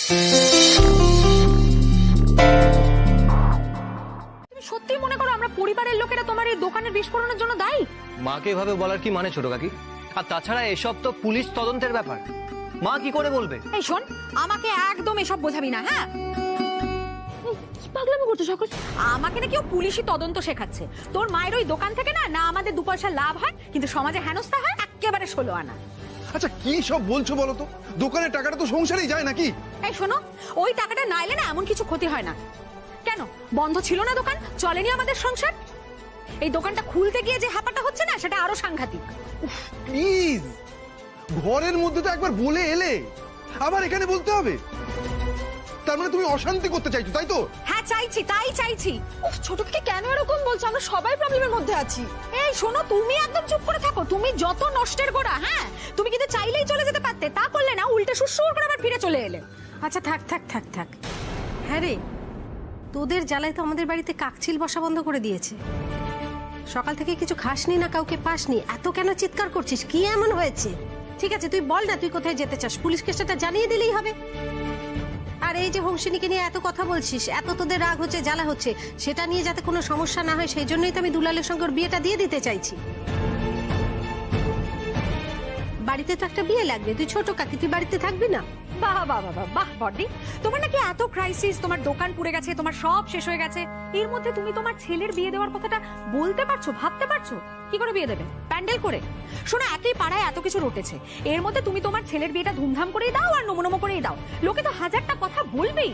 তুমি সত্যি মনে করো আমরা পরিবারের লোকেরা তোমার এই দোকানের বিস্ফোরণের জন্য দায়ী? মাকে এভাবে বলার কি মানে ছোট কাকি? আর তাছাড়া এসব তো পুলিশ তদন্তের ব্যাপার, মা কি করে বলবে? এই শোন, আমাকে একদম এসব বোঝাবি না, হ্যাঁ? কি পাগলামি করছো সকল? আমাকে না কেউ পুলিশি তদন্ত শেখাচ্ছে। তোর মায়ের ওই দোকান থেকে না না আমাদের 2 পয়সা লাভ হয়, কিন্তু সমাজে হেনস্থা হয় একেবারে 16 আনা। আচ্ছা কি সব বলছো বলো তো? দোকানের টাকাটা তো সংসারেই যায় নাকি? এই শোনো, ওই টাকাটা না এলে না এমন কিছু ক্ষতি হয় না। কেন বন্ধ ছিল না দোকান? চলেনি আমাদের সংসার? এই দোকানটা খুলতে গিয়ে যে হ্যাপাটা হচ্ছে না সেটা আরো সাংঘাতিক। প্লিজ, ঘরের মধ্যে তো একবার বলে এলে, আবার এখানে বলতে হবে? তার মানে তুমি অশান্তি করতে চাইছো, তাই তো? হ্যাঁ চাইছি, তাই চাইছি। উফ, ছোটকে কেন এরকম বলছো? আমরা সবাই প্রবলেমের মধ্যে আছি। এই শোনো, তুমি একদম চুপ করে থাকো। তুমি যত নষ্টের গোড়া, হ্যাঁ? তুমি কিন্তু চাইলেই চলে যেতে পারতে, তা করলে না, উল্টে সুসুর করে আবার ফিরে চলে এলে। আচ্ছা থাক থাক থাক থাক। হ্যাঁ রে, তোদের জ্বালায় তো আমাদের বাড়িতে কাকচিল বসা বন্ধ করে দিয়েছে। সকাল থেকে কিছু খাসনি না কাউকে পাসনি, এত কেন চিৎকার করছিস? কি এমন হয়েছে? ঠিক আছে তুই বল না, তুই কোথায় যেতে চাস? পুলিশকে সেটা জানিয়ে দিলেই হবে। আর এই যে হংসিনীকে নিয়ে এত কথা বলছিস, এত তোদের রাগ হচ্ছে, জ্বালা হচ্ছে, সেটা নিয়ে যাতে কোনো সমস্যা না হয় সেই জন্যই তো আমি দুলালের সঙ্গে ওর বিয়েটা দিয়ে দিতে চাইছি। বাড়িতে তো একটা বিয়ে লাগবে, তুই ছোট কাকি, তুই বাড়িতে থাকবি না? বাহ বাহ বাহ বাহ বডি, তোমার নাকি এত ক্রাইসিস, তোমার দোকান পুড়ে গেছে, তোমার সব শেষ হয়ে গেছে, এর মধ্যে তুমি তোমার ছেলের বিয়ে দেওয়ার কথাটা বলতে পারছো, ভাবতে পারছো? কি করে বিয়ে দেবে? প্যান্ডেল করে? শোনো, একই পাড়ায় এত কিছু রটেছে, এর মধ্যে তুমি তোমার ছেলের বিয়েটা ধুমধাম করেই দাও আর নমো নমো করেই দাও। লোকে তো হাজারটা কথা বলবেই।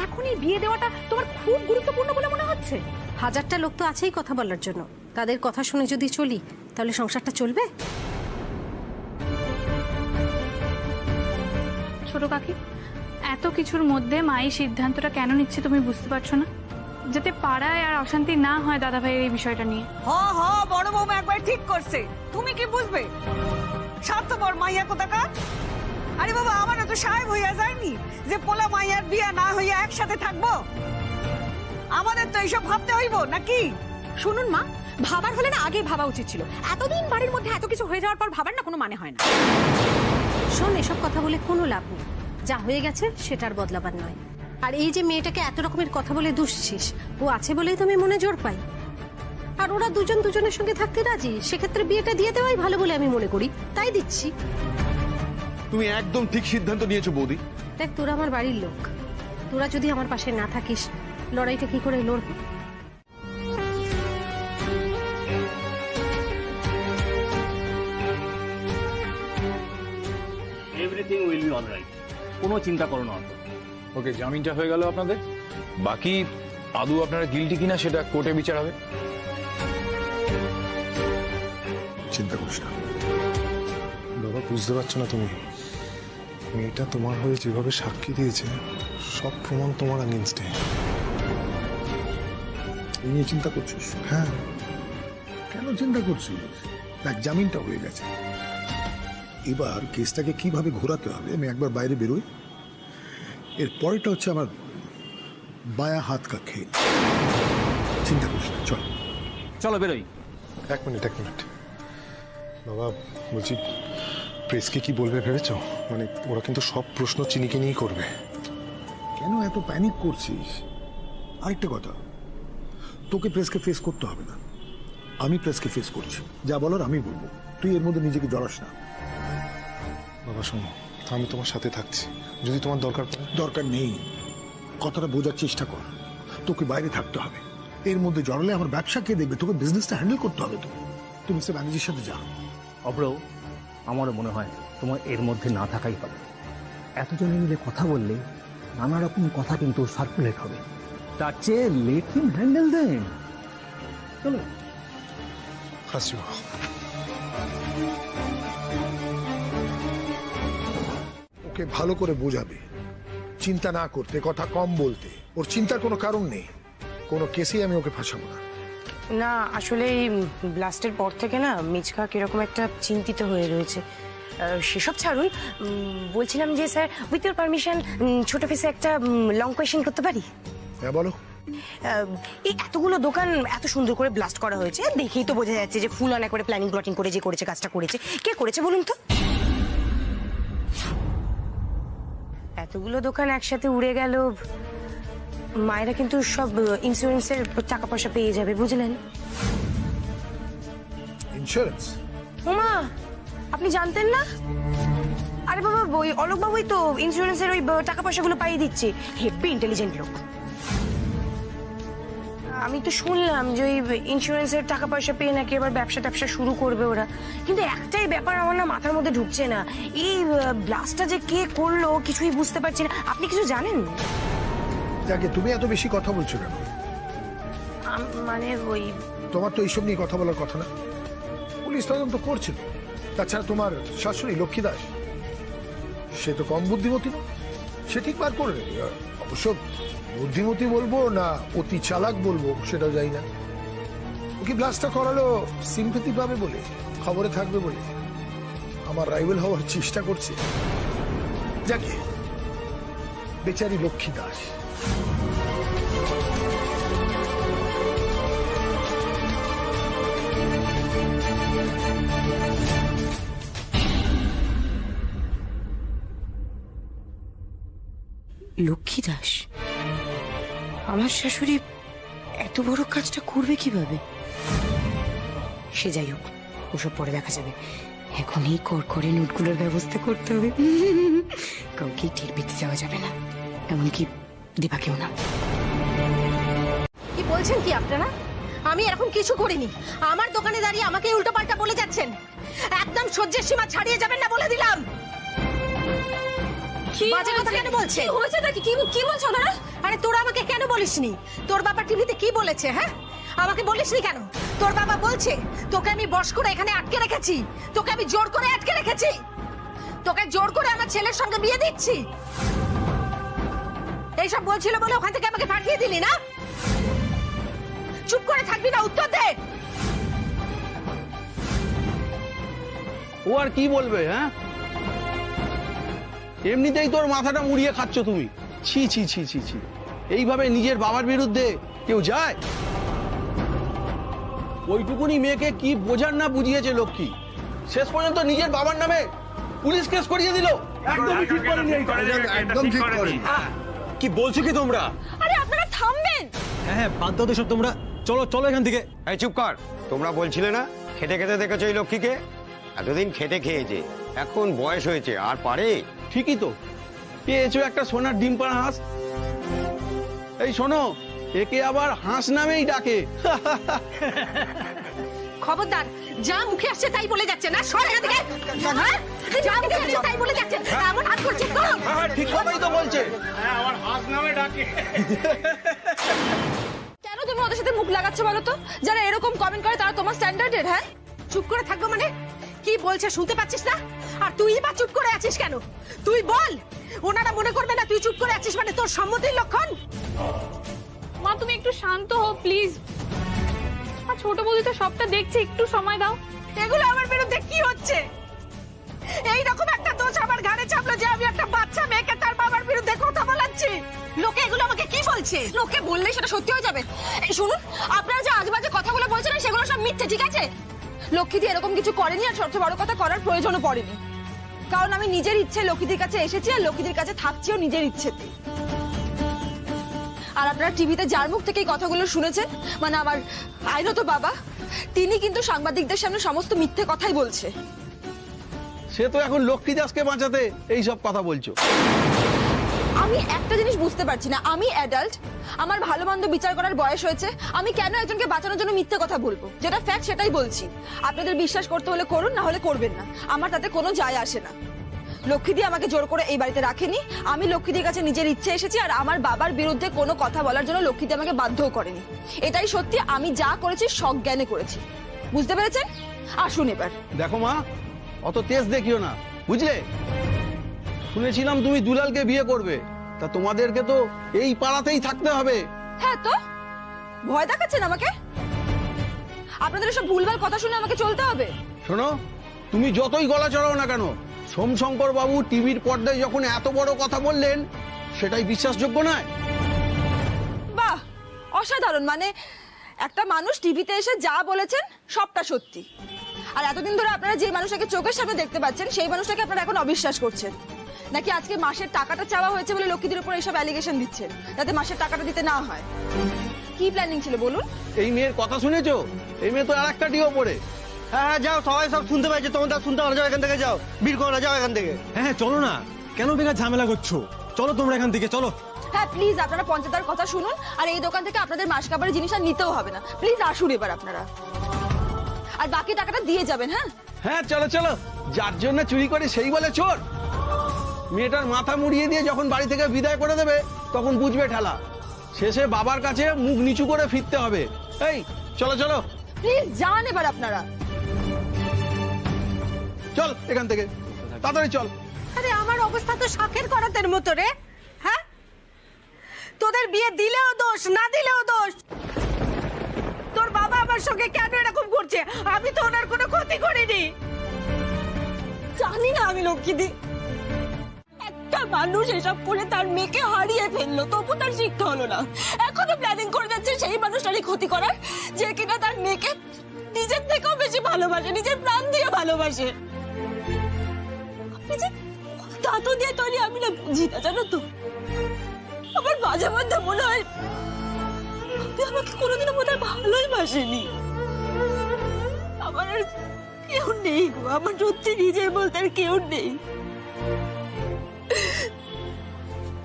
এখন এই বিয়ে দেওয়াটা তোমার খুব গুরুত্বপূর্ণ বলে মনে হচ্ছে? হাজারটা লোক তো আছেই কথা বলার জন্য, তাদের কথা শুনে যদি চলি তাহলে সংসারটা চলবে? ছোট কাকি, এত কিছুর মধ্যে মায়ের সিদ্ধান্তটা কেন নিচ্ছে তুমি বুঝতে পারছো না? যাতে পাড়ায় আর অশান্তি না হয় দাদা ভাইয়ের এই বিষয়টা নিয়ে। বড় বৌমা একবার ঠিক করছে, তুমি কি বুঝবে? স্বার্থপর মাইয়া কোথাকার। আরে বাবা, আমার তো সাহেব হইয়া যায়নি যে পোলা মাইয়ার বিয়া না হইয়া একসাথে থাকবো। আমাদের তো এইসব ভাবতে হইব নাকি? শুনুন মা, ভাবার হলে না আগে ভাবা উচিত ছিল। এতদিন বাড়ির মধ্যে এত কিছু হয়ে যাওয়ার পর ভাবার না কোনো মানে হয় না। শোন, এসব কথা বলে কোনো লাভ নেই, যা হয়ে গেছে সেটার বদলাবার নয়। আর এই যে মেয়েটাকে এত রকমের কথা বলে দুষছিস, ও আছে বলেই তো আমি মনে জোর পাই। আর ওরা দুজন দুজনের সঙ্গে থাকতে রাজি, সেক্ষেত্রে বিয়েটা দিয়ে দেওয়াই ভালো বলে আমি মনে করি, তাই দিচ্ছি। তুমি একদম ঠিক সিদ্ধান্ত নিয়েছো বৌদি। দেখ, তোরা আমার বাড়ির লোক, তোরা যদি আমার পাশে না থাকিস, লড়াইটা কি করে লড়বো? এভরিথিং উইল বি অলরাইট, কোনো চিন্তা করো না। ওকে, জামিনটা হয়ে গেল আপনাদের। বাকি আদৌ আপনারা গিল্টি কিনা সেটা কোর্টে বিচার হবে। চিন্তা করিস না বাবা, বুঝতে পারছো না তুমি? মেয়েটা তোমার হয়ে যেভাবে সাক্ষী দিয়েছে, সব প্রমাণ তোমার আগেনস্টে। এই নিয়ে চিন্তা করছিস? হ্যাঁ, কেন চিন্তা করছিস? দেখ, জামিনটা হয়ে গেছে, এবার কেসটাকে কিভাবে ঘোরাতে হবে আমি একবার বাইরে বেরোই। এর পরেটা হচ্ছে আমার বায়া হাত কা খেল। চিন্তা করিস না, চল। চলো বেরোই। এক মিনিট বাবা, বলছি প্রেসকে কি বলবে ভেবেছ? মানে ওরা কিন্তু সব প্রশ্ন চিনিকে নিয়েই করবে। কেন এত প্যানিক করছিস? আরেকটা কথা, তোকে প্রেসকে ফেস করতে হবে না, আমি প্রেসকে ফেস করছি, যা বলার আমি বলবো, তুই এর মধ্যে নিজেকে জড়াস না। বাবা শোনো, আমি তোমার সাথে থাকছি, যদি তোমার দরকার নেই, কথাটা বোঝার চেষ্টা কর। তোকে বাইরে থাকতে হবে, এর মধ্যে জড়ালে আমার ব্যবসা কে দেখবে? তোকে বিজনেসটা হ্যান্ডেল করতে হবে। তুমি মিস্টার ব্যানার্জির সাথে যা। অব্র, আমারও মনে হয় তোমার এর মধ্যে না থাকাই হবে। এতজনে মিলে কথা বললে নানা রকম কথা কিন্তু সার্কুলেট হবে, তার চেয়ে লেট হিম হ্যান্ডেল দেন। চলো। আসছি বাবা। ওকে ভালো করে বোঝাবে, চিন্তা না করতে, কথা কম বলতে। ওর চিন্তার কোনো কারণ নেই, কোনো কেসেই আমি ওকে ফাঁসাবো না। না, আসলে এই ব্লাস্টের পর থেকে না মিচকা কিরকম একটা চিন্তিত হয়ে রয়েছে। সেসব ছাড়ুন, বলছিলাম যে স্যার, উইথ ইউর পারমিশন ছোট ফেসে একটা লং কোয়েশ্চেন করতে পারি? হ্যাঁ বলো। এই এতগুলো দোকান এত সুন্দর করে ব্লাস্ট করা হয়েছে, দেখেই তো বোঝা যাচ্ছে যে ফুল অন করে প্ল্যানিং প্লটিং করে যে করেছে কাজটা করেছে। কে করেছে বলুন তো? এতগুলো দোকান একসাথে উড়ে গেল, মায়েরা কিন্তু সব ইন্স্যুরেন্সের টাকা পয়সা পেয়ে যাবে, বুঝলেন? ইন্স্যুরেন্স? ওমা, আপনি জানতেন না? আরে বাবা, ওই অলোক বাবুই তো ইন্স্যুরেন্সের ওই টাকা পয়সাগুলো পাইয়ে দিচ্ছে। হেব্বি ইন্টেলিজেন্ট লোক। আমি তো শুনলাম যে ওই ইন্স্যুরেন্সের টাকা পয়সা পেয়ে নাকি এবার ব্যবসা শুরু করবে ওরা। কিন্তু একটাই ব্যাপার আমার না মাথার মধ্যে ঢুকছে না, এই ব্লাস্টটা যে কে করলো কিছুই বুঝতে পারছি না। আপনি কিছু জানেন? যাকে তুমি এত বেশি কথা বলছো কেন? মানে ওই তোমার তো এইসব নিয়ে কথা বলার কথা না। পুলিশ তদন্ত করছিল। তাছাড়া তোমার শাশুড়ি লক্ষ্মী দাস, সে তো কম বুদ্ধিমতী না, সে ঠিক বার করে নেবে। অবশ্য বুদ্ধিমতী বলবো না অতি চালাক বলবো সেটাও জানি না। ও কি ব্লাস্টটা করালো সিম্পেথি পাবে বলে, খবরে থাকবে বলে আমার রাইভেল হওয়ার চেষ্টা করছে। যাকে বেচারি লক্ষ্মী দাস। লক্ষ্মী দাস আমার শাশুড়ি এত বড় কাজটা করবে কিভাবে? সে যাই হোক, ওসব পরে দেখা যাবে। এখনই করে নোটগুলোর ব্যবস্থা করতে হবে। কাউকে টের পেতে যাওয়া যাবে না, এমনকি দীপাকেও না। কি বলছেন কি আপনারা? আমি এরকম কিছু করিনি। আমার দোকানে দাঁড়িয়ে আমাকে উল্টোপাল্টা বলে যাচ্ছেন। একদম সহ্যের সীমা ছাড়িয়ে যাবেন না বলে দিলাম। বাজে কথা কেন বলছে? হয়েছে নাকি? কি বলছো না? আরে তোরা আমাকে কেন বলিসনি? তোর বাবা টিভিতে কি বলেছে? হ্যাঁ, আমাকে বলিসনি কেন? তোর বাবা বলছে তোকে আমি বশ করে এখানে আটকে রেখেছি, তোকে আমি জোর করে আটকে রেখেছি, তোকে জোর করে আমার ছেলের সঙ্গে বিয়ে দিচ্ছি। এইসব বলছিল বলে ওখান থেকে আমাকে পাঠিয়ে দিলি না? চুপ করে থাকবি না? উত্তর দে। ও আর কি বলবে? হ্যাঁ, এমনিতেই তোর মাথাটা মুড়িয়ে খাচ্ছ তুমি। ছি ছি ছি ছি ছি, এইভাবে নিজের বাবার বিরুদ্ধে কেউ যায়? ওইটুকুনি মেয়েকে কি বোঝার না বুঝিয়েছে লক্ষ্মী, শেষ পর্যন্ত নিজের বাবার নামে পুলিশ কেস করিয়ে দিল। একদমই ঠিক করেনি, একদম ঠিক করেনি। কি বলছো কি তোমরা? আরে আপনারা থামবেন। হ্যাঁ, বাদ দাও তো সব তোমরা। চলো চলো এখান থেকে। এই চুপ কর। তোমরা বলছিলে না খেতে খেতে দেখেছো এই লক্ষ্মীকে? এতদিন খেতে খেয়েছে, এখন বয়স হয়েছে, আর পারে? ঠিকই তো, পেয়েছো একটা সোনার ডিম পাড়া হাঁস। এই শোনো, একে আবার হাঁস নামেই ডাকে। খবরদার, যা মুখে আসছে তাই বলে যাচ্ছে না? সর এখান থেকে। হ্যাঁ, যা মুখে আসছে তাই বলে যাচ্ছে। এমন হাত করছে তো? ঠিক কথাই তো বলছে। কেন তুমি ওদের সাথে মুখ লাগাচ্ছ বলো তো? যারা এরকম কমেন্ট করে তারা তোমার স্ট্যান্ডার্ডের? হ্যাঁ, চুপ করে থাকবো মানে? কি বলছে শুনতে পাচ্ছিস না? আর তুই বা চুপ করে আছিস কেন? তুই বল, ওনারা মনে করবে না তুই চুপ করে আছিস মানে তোর সম্মতির লক্ষণ? মা, তুমি একটু শান্ত হও প্লিজ। আর ছোট বৌদি তো সবটা দেখছে, একটু সময় দাও। এগুলো আমার বিরুদ্ধে কি হচ্ছে? এই রকম একটা দোষ আমার ঘাড়ে চাপলো যে আমি একটা বাচ্চা মেয়েকে তার বাবার বিরুদ্ধে কথা বলাচ্ছি। লোকে এগুলো আমাকে কি বলছে? লোকে বললেই সেটা সত্যি হয়ে যাবে? এই শুনুন, আপনারা যে আজেবাজে কথাগুলো বলছেন সেগুলো সব মিথ্যে, ঠিক আছে? লক্ষ্মীদি এরকম কিছু করেনি, আর সবচেয়ে বড় কথা করার প্রয়োজনও পড়েনি। কারণ আমি নিজের ইচ্ছে লক্ষ্মীদির কাছে এসেছি, আর লক্ষ্মীদির কাছে থাকছিও নিজের ইচ্ছেতে। আর আপনারা টিভিতে যার মুখ থেকে এই কথাগুলো শুনেছেন, মানে আমার আইনত বাবা, তিনি কিন্তু সাংবাদিকদের সামনে সমস্ত মিথ্যে কথাই বলছে। সে তো এখন লক্ষ্মী দাসকে বাঁচাতে এই সব কথা বলছো। আমি একটা জিনিস বুঝতে পারছি না, আমি অ্যাডাল্ট, আমার ভালো মন্দ বিচার করার বয়স হয়েছে, আমি কেন একজনকে বাঁচানোর জন্য মিথ্যে কথা বলবো? যেটা ফ্যাক্ট সেটাই বলছি। আপনাদের বিশ্বাস করতে হলে করুন, না হলে করবেন না, আমার তাতে কোনো যায় আসে না। লক্ষ্মীদি আমাকে জোর করে এই বাড়িতে রাখেনি, আমি লক্ষ্মীদির কাছে নিজের ইচ্ছে এসেছি, আর আমার বাবার বিরুদ্ধে কোনো কথা বলার জন্য লক্ষ্মীদি আমাকে বাধ্যও করেনি। এটাই সত্যি, আমি যা করেছি সজ্ঞানে করেছি। বুঝতে পেরেছেন? আসুন এবার। দেখো মা, অত তেজ দেখিও না, বুঝলে? শুনেছিলাম তুমি দুলালকে বিয়ে করবে, তা তোমাদেরকে তো এই পাড়াতেই থাকতে হবে। হ্যাঁ, তো ভয় দেখাচ্ছেন আমাকে? আপনাদের সব ভুলভাল কথা শুনে আমাকে চলতে হবে? শোনো, তুমি যতই গলা চড়াও না কেন, সোমশঙ্কর বাবু টিভির পর্দায় যখন এত বড় কথা বললেন, সেটাই বিশ্বাসযোগ্য নয়। বাহ, অসাধারণ। মানে একটা মানুষ টিভিতে এসে যা বলেছেন সবটা সত্যি, আর এতদিন ধরে আপনারা যে মানুষটাকে চোখের সামনে দেখতে পাচ্ছেন সেই মানুষটাকে আপনারা এখন অবিশ্বাস করছেন। নাকি আজকে মাসের টাকাটা চাওয়া হয়েছে বলে লক্ষ্মীদের উপর এইসব অ্যালিগেশন দিচ্ছেন যাতে মাসের টাকাটা দিতে না হয়? কি প্ল্যানিং ছিল বলুন? এই মেয়ের কথা শুনেছো? এই মেয়ে তো আর একটা ডিও পড়ে। হ্যাঁ যাও, সবাই সব শুনতে পাইছে, তোমাদের শুনতে পারো, যাও এখান থেকে, যাও ভিড় করো না, যাও এখান থেকে। হ্যাঁ চলো না, কেন বেকার ঝামেলা করছো? চলো তোমরা এখান থেকে, চলো। হ্যাঁ প্লিজ আপনারা পঞ্চায়েতের কথা শুনুন, আর এই দোকান থেকে আপনাদের মাস কাবারের জিনিস আর নিতেও হবে না। প্লিজ আসুন এবার আপনারা, আর বাকি টাকাটা দিয়ে যাবেন। হ্যাঁ হ্যাঁ চলো চলো, যার জন্য চুরি করে সেই বলে চোর। মেয়েটার মাথা মুড়িয়ে দিয়ে যখন বাড়ি থেকে বিদায় করে দেবে তখন বুঝবে ঠেলা। শেষে বাবার কাছে মুখ নিচু করে ফিরতে হবে। এই চলো চলো, প্লিজ যান এবার আপনারা। চল এখান থেকে, তাড়াতাড়ি চল। আরে আমার অবস্থা তো শখের করাতের মতো রে। হ্যাঁ, তোদের বিয়ে দিলেও দোষ, না দিলেও দোষ। তোর বাবা আমার সঙ্গে কেন এরকম করছে? আমি তো ওনার কোনো ক্ষতি করিনি। জানি না আমি লক্ষ্মীদি, একটা মানুষ এসব করে তার মেয়েকে হারিয়ে ফেললো, তবু তার শিক্ষা হলো না। এখনো প্ল্যানিং করে যাচ্ছে সেই মানুষটারই ক্ষতি করার, যে কিনা তার মেয়েকে নিজের থেকেও বেশি ভালোবাসে, নিজের প্রাণ দিয়ে ভালোবাসে। আপনি যে ধাতু দিয়ে তৈরি, আমি না বুঝি না, জানো তো। আমার মাঝে মধ্যে মনে হয় আপনি আমাকে কোনোদিনও মনে হয় ভালোই বাসেনি। আমার আর কেউ নেই গো, আমার সত্যি নিজের বলতে আর কেউ নেই।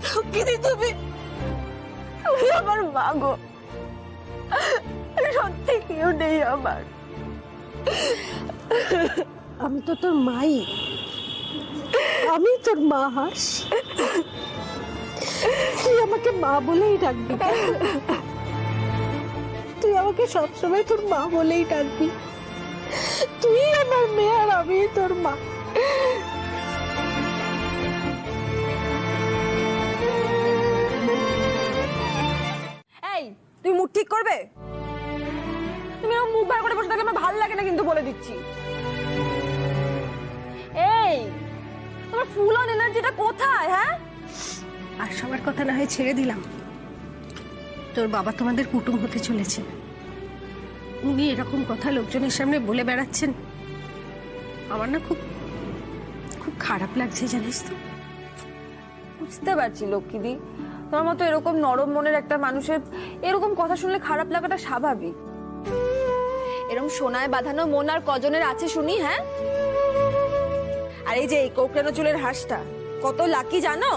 লক্ষ্মীদি তুমি আমার মা গো, সত্যি কেউ নেই আমার। আমি তো তোর মাই, আমি তোর মা। হাস, তুই আমাকে মা বলেই ডাকবি, তুই আমাকে সবসময় তোর মা বলেই ডাকবি। তুই আমার মেয়ে আর আমি তোর মা। এই তুমি মুখ ঠিক করবে? তুমি এরকম মুখ বার করে বসে থাকলে আমার ভালো লাগে না, কিন্তু বলে দিচ্ছি। এই তোমার ফুল অন এনার্জিটা কোথায়? হ্যাঁ, আর সবার কথা না হয় ছেড়ে দিলাম, তোর বাবা তোমাদের কুটুম হতে চলেছে। উনি এরকম কথা লোকজনের সামনে বলে বেড়াচ্ছেন, আমার না খুব খুব খারাপ লাগছে, জানিস তো। বুঝতে পারছি লক্ষ্মীদি, তোমার মতো এরকম নরম মনের একটা মানুষের এরকম কথা শুনলে খারাপ লাগাটা স্বাভাবিক। এরকম সোনায় বাঁধানো মন আর কজনের আছে শুনি? হ্যাঁ, আর এই যে এই কোকড়ানো চুলের হাঁসটা কত লাকি জানো?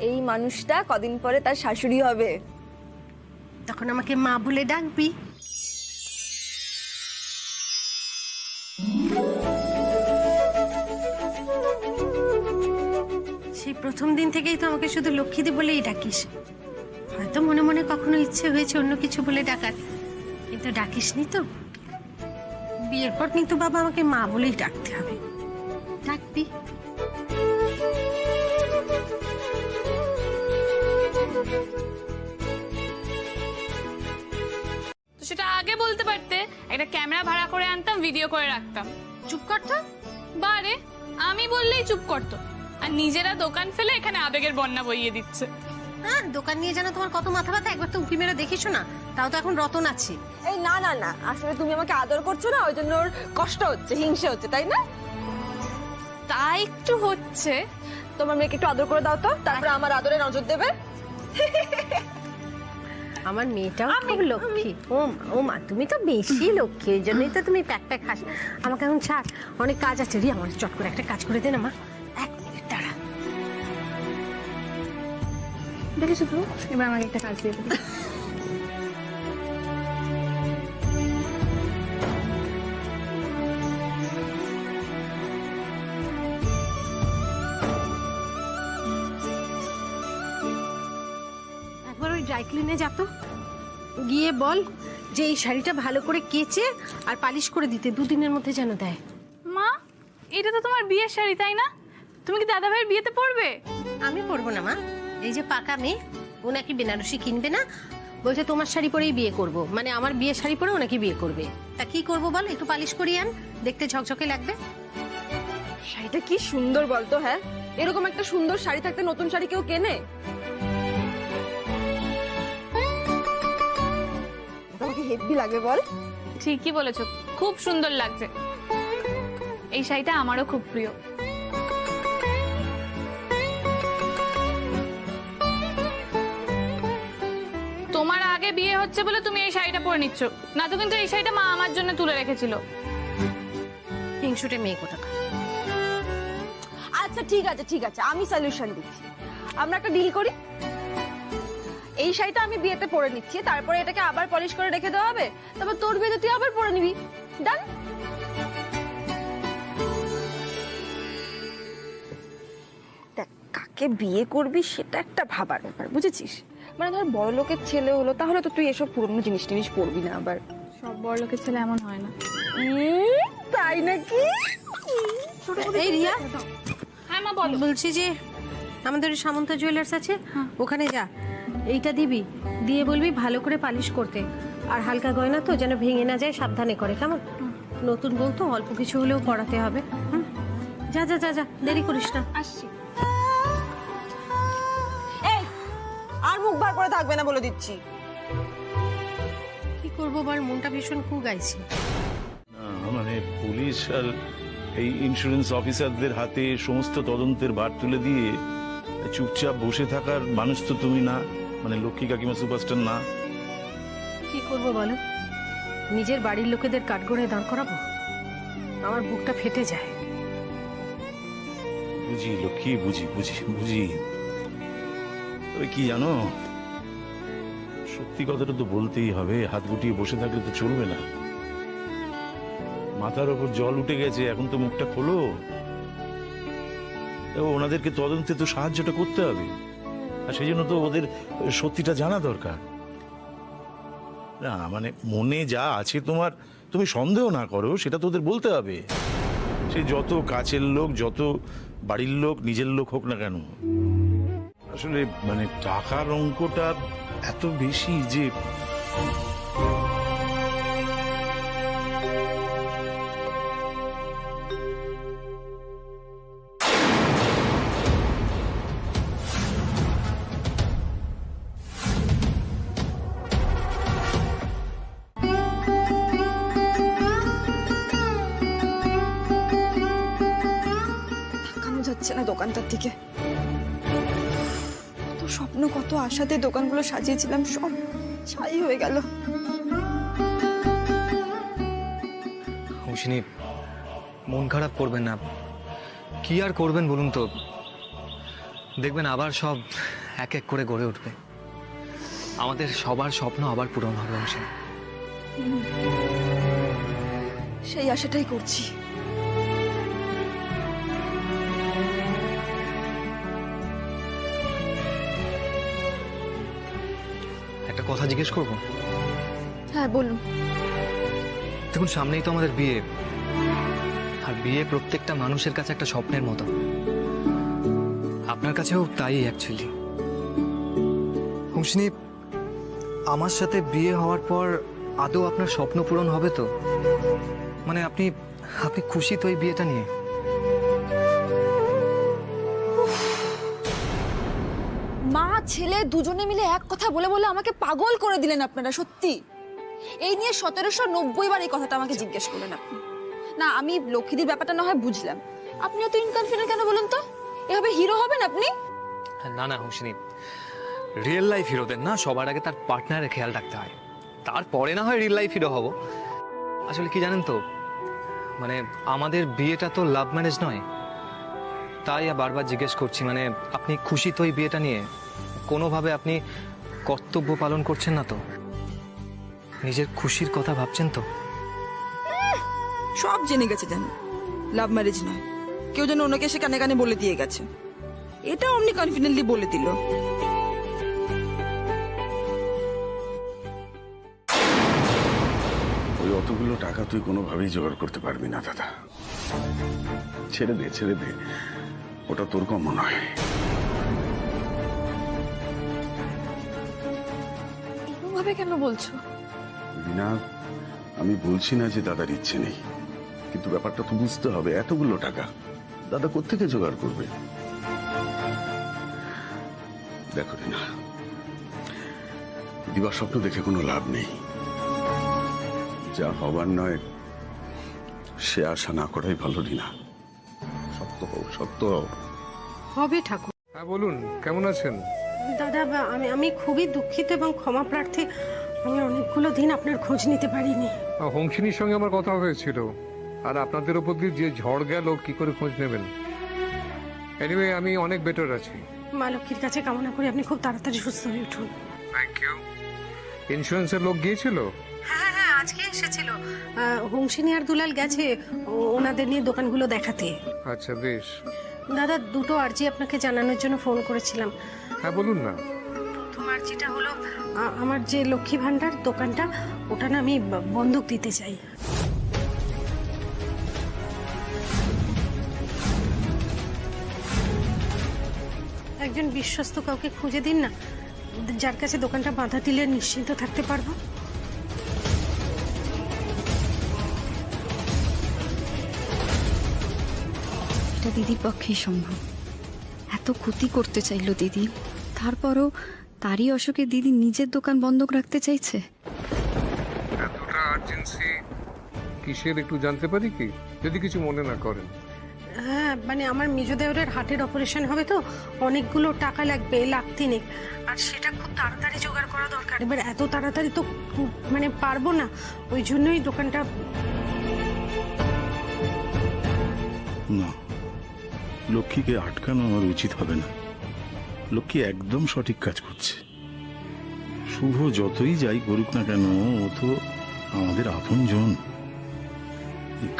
এই মানুষটা কদিন পরে তার শাশুড়ি হবে, তখন আমাকে মা বলে ডাকবি। সেই প্রথম দিন থেকেই তো আমাকে শুধু লক্ষ্মীদি বলেই ডাকিস। হয়তো মনে মনে কখনো ইচ্ছে হয়েছে অন্য কিছু বলে ডাকার, কিন্তু ডাকিসনি তো। বিয়ের পর কিন্তু বাবা আমাকে মা বলেই ডাকতে হবে, ডাকবি। তো সেটা আগে বলতে পারতে, একটা ক্যামেরা ভাড়া করে আনতাম, ভিডিও করে রাখতাম। চুপ করতো বারে, আমি বললেই চুপ করতো, আর নিজেরা দোকান ফেলে এখানে আবেগের বন্যা বইয়ে দিচ্ছে। হ্যাঁ, দোকান নিয়ে জানো তোমার কত মাথা ব্যথা, একবার তো উঁকি মেরে দেখিসো না। তাও তো এখন রতন আছে। এই না না না, আসলে তুমি আমাকে আদর করছো না, ওই জন্য ওর কষ্ট হচ্ছে, হিংসে হচ্ছে, তাই না? তা একটু হচ্ছে। তোমার মেয়েকে একটু আদর করে দাও তো, তারপরে আমার আদরে নজর দেবে। আমার মেয়েটাও খুব লক্ষ্মী। ও মা, তুমি তো বেশি লক্ষ্মী, ওই জন্যই তো তুমি প্যাক প্যাক হাস। আমাকে এখন ছাড়, অনেক কাজ আছে। রি, আমার চট করে একটা কাজ করে দে না মা, 1 মিনিট দাঁড়া। দেখেছো তো, এবার আমাকে একটা কাজ দিয়ে দেবে। একবার ওই ড্রাই ক্লিনে যা তো, গিয়ে বল যে এই শাড়িটা ভালো করে কেচে আর পালিশ করে দিতে, 2 দিনের মধ্যে যেন দেয়। মা, এটা তো তোমার বিয়ের শাড়ি, তাই না? তুমি কি দাদা ভাইয়ের বিয়েতে পরবে? আমি পরবো না মা, এই যে পাকা মেয়ে, ও নাকি বেনারসি কিনবে না, বলছে তোমার শাড়ি পরেই বিয়ে করব, মানে আমার বিয়ের শাড়ি পরে ও নাকি বিয়ে করবে। তা কি করবো বল, একটু পালিশ করিয়ে আন, দেখতে ঝকঝকে লাগবে। শাড়িটা কি সুন্দর বলতো। হ্যাঁ, এরকম একটা সুন্দর শাড়ি থাকতে নতুন শাড়ি কেউ কেনে? তোমাকে হেভি লাগে বল। ঠিকই বলেছো, খুব সুন্দর লাগছে। এই শাড়িটা আমারও খুব প্রিয়। হচ্ছে বলে তুমি এই শাড়িটা পরে নিচ্ছ, না তো কিন্তু এই শাড়িটা মা আমার জন্য তুলে রেখেছিল। হিংসুটে মেয়ে কোথাকার। আচ্ছা ঠিক আছে ঠিক আছে, আমি সলিউশন দিচ্ছি। আমরা একটা ডিল করি, এই শাড়িটা আমি বিয়েতে পরে নিচ্ছি, তারপরে এটাকে আবার পলিশ করে রেখে দেওয়া হবে, তারপর তোর বিয়েতে তুই আবার পরে নিবি। ডান? দেখ, কাকে বিয়ে করবি সেটা একটা ভাবার ব্যাপার, বুঝেছিস? মানে ধর বড় লোকের ছেলে হলো, তাহলে তো তুই এসব পুরনো জিনিস টিনিস পরবি না আবার। সব বড় লোকের ছেলে এমন হয় না। তাই নাকি? এই রিয়া, হ্যাঁ মা বলো। বলছি যে আমাদের ওই সামন্ত জুয়েলার্স আছে, ওখানে যা, এইটা দিবি, দিয়ে বলবি ভালো করে পালিশ করতে, আর হালকা গয়না তো যেন ভেঙে না যায়, সাবধানে করে, কেমন? নতুন বউ তো অল্প কিছু হলেও পড়াতে হবে। যা যা যা যা, দেরি করিস না। আসছি। এই, আর মুখ বার করে থাকবে না বলে দিচ্ছি। কি করবো বল, মনটা ভীষণ কু গাইছে। মানে পুলিশ আর এই ইন্স্যুরেন্স অফিসারদের হাতে সমস্ত তদন্তের ভার তুলে দিয়ে চুপচাপ বসে থাকার মানুষ তো তুমি না, মানে লক্ষ্মী কাকিমা সুপারস্টার না। কি করবো বলো, নিজের বাড়ির লোকেদের কাঠগড়ায় দাঁড় করাবো? আমার বুকটা ফেটে যায়। বুঝি লক্ষ্মী, বুঝি বুঝি বুঝি, তবে কি জানো, সত্যি কথাটা তো বলতেই হবে, হাত গুটিয়ে বসে থাকলে তো চলবে না। মাথার ওপর জল উঠে গেছে, এখন তো মুখটা খোলো। ওনাদেরকে তদন্তে তো সাহায্যটা করতে হবে, আর সেই জন্য তো ওদের সত্যিটা জানা দরকার। না মানে মনে যা আছে তোমার, তুমি সন্দেহ না করো, সেটা তো ওদের বলতে হবে। সে যত কাছের লোক, যত বাড়ির লোক, নিজের লোক হোক না কেন। আসলে মানে টাকার অঙ্কটা এত বেশি যে যাচ্ছে না দোকানটার দিকে। কত স্বপ্ন, কত আশাতে দোকানগুলো সাজিয়েছিলাম, সব ছাই হয়ে গেল। হুসিনী, মন খারাপ করবেন না। কি আর করবেন বলুন তো, দেখবেন আবার সব এক এক করে গড়ে উঠবে। আমাদের সবার স্বপ্ন আবার পূরণ হবে হুসিনী। সেই আশাটাই করছি। একটা কথা জিজ্ঞেস করব? হ্যাঁ বলুন। দেখুন, সামনেই তো আমাদের বিয়ে, আর বিয়ে প্রত্যেকটা মানুষের কাছে একটা স্বপ্নের মতো। আপনার কাছেও তাই অ্যাকচুয়ালি। হুসিনী, আমার সাথে বিয়ে হওয়ার পর আদৌ আপনার স্বপ্ন পূরণ হবে তো? মানে আপনি আপনি খুশি তো এই বিয়েটা নিয়ে? মা ছেলে দুজনে মিলে এক কথা বলে বলে আমাকে পাগল করে দিলেন আপনারা। সত্যি এই নিয়ে 1790 বার এই কথাটা আমাকে জিজ্ঞেস করলেন আপনি। না, আমি লক্ষ্মীদির ব্যাপারটা না হয় বুঝলাম, আপনি এত ইনকনফিডেন্ট কেন বলুন তো? এভাবে হিরো হবেন আপনি? না না হুসিনী, রিয়েল লাইফ হিরোদের না সবার আগে তার পার্টনারের খেয়াল রাখতে হয়, তারপরে না হয় রিয়েল লাইফ হিরো হব। আসলে কি জানেন তো, মানে আমাদের বিয়েটা তো লাভ ম্যারেজ নয়, তাই বারবার জিজ্ঞেস করছি, মানে আপনি খুশি তো এই বিয়েটা নিয়ে? কোনোভাবে আপনি কর্তব্য পালন করছেন না তো? নিজের খুশির কথা ভাবছেন তো? সব জেনে গেছে জানো, লাভ ম্যারেজ নয়। কেউ যেন অন্যকে এসে কানে কানে বলে দিয়ে গেছে, এটা অমনি কনফিডেন্টলি বলে দিল। ওই অতগুলো টাকা তুই কোনোভাবেই জোগাড় করতে পারবি না দাদা। ছেড়ে দে ছেড়ে দে, ওটা তোর কম নয়। এরকমভাবে কেন বলছো? রিনা, আমি বলছি না যে দাদার ইচ্ছে নেই, কিন্তু ব্যাপারটা তো বুঝতে হবে, এতগুলো টাকা দাদা কোত্থেকে জোগাড় করবে? দেখো রিনা, দিবা স্বপ্ন দেখে কোনো লাভ নেই। যা হবার নয় সে আশা না করাই ভালো। রিনা, শক্ত হও, শক্ত হও। হবে ঠাকুর। হ্যাঁ বলুন, কেমন আছেন? দাদা, আমি খুবই দুঃখিত এবং ক্ষমা প্রার্থী। আমি অনেকগুলো দিন আপনার খোঁজ নিতে পারিনি। হংসিনীর সঙ্গে আমার কথা হয়েছিল, আর আপনাদের ওপর দিয়ে যে ঝড় গেল কি করে খোঁজ নেবেন। এনিওয়ে আমি অনেক বেটার আছি। মা লক্ষ্মীর কাছে কামনা করি আপনি খুব তাড়াতাড়ি সুস্থ হয়ে উঠুন। Thank you. ইন্স্যুরেন্সের লোক গিয়েছিল? হ্যাঁ হ্যাঁ, আজকে এসেছিল। হংসিনী আর দুলাল গেছে ওনাদের নিয়ে দোকানগুলো দেখাতে। আচ্ছা বেশ। দাদা, দুটো আর্জি আপনাকে জানানোর জন্য ফোন করেছিলাম। হ্যাঁ বলুন না। প্রথম আর্জিটা হলো আমার যে লক্ষ্মী ভান্ডার দোকানটা, ওটা না আমি বন্ধক দিতে চাই। একজন বিশ্বস্ত কাউকে খুঁজে দিন না, যার কাছে দোকানটা বাঁধা দিলে নিশ্চিন্ত থাকতে পারবো। এটা দিদির পক্ষেই সম্ভব। এত ক্ষতি করতে চাইলো দিদি, তারপরও তারই অশোকে দিদি নিজের দোকান বন্ধক রাখতে চাইছে। এতটা আর্জেন্সি কিসের একটু জানতে পারি কি, যদি কিছু মনে না করেন? হ্যাঁ, মানে আমার মেজদেওরের হার্টের অপারেশন হবে তো, অনেকগুলো টাকা লাগবে, লাখ তিনেক, আর সেটা খুব তাড়াতাড়ি জোগাড় করা দরকার। এবার এত তাড়াতাড়ি তো মানে পারবো না, ওই জন্যই দোকানটা। না, লক্ষ্মীকে আটকানো আমার উচিত হবে না। লক্ষ্মী একদম সঠিক কাজ করছে। শুভ যতই যাই করুক না কেন, ও তো আমাদের আপনজন।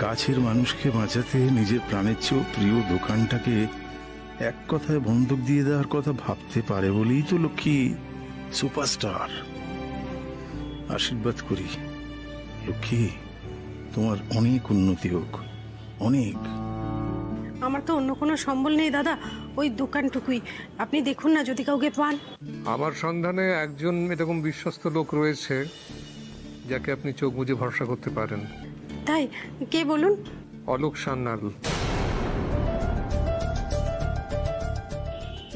কাছের মানুষকে বাঁচাতে নিজের প্রাণের চেয়েও প্রিয় দোকানটাকে এক কথায় বন্ধক দিয়ে দেওয়ার কথা ভাবতে পারে বলেই তো লক্ষ্মী সুপারস্টার। আশীর্বাদ করি লক্ষ্মী, তোমার অনেক উন্নতি হোক, অনেক। আমার তো অন্য কোনো সম্বল নেই দাদা, ওই দোকানটুকুই। আপনি দেখুন না যদি কাউকে পান। আমার সন্ধানে একজন এরকম বিশ্বস্ত লোক রয়েছে যাকে আপনি চোখ বুজে ভরসা করতে পারেন। তাই? কে বলুন? অলোক সান্যাল।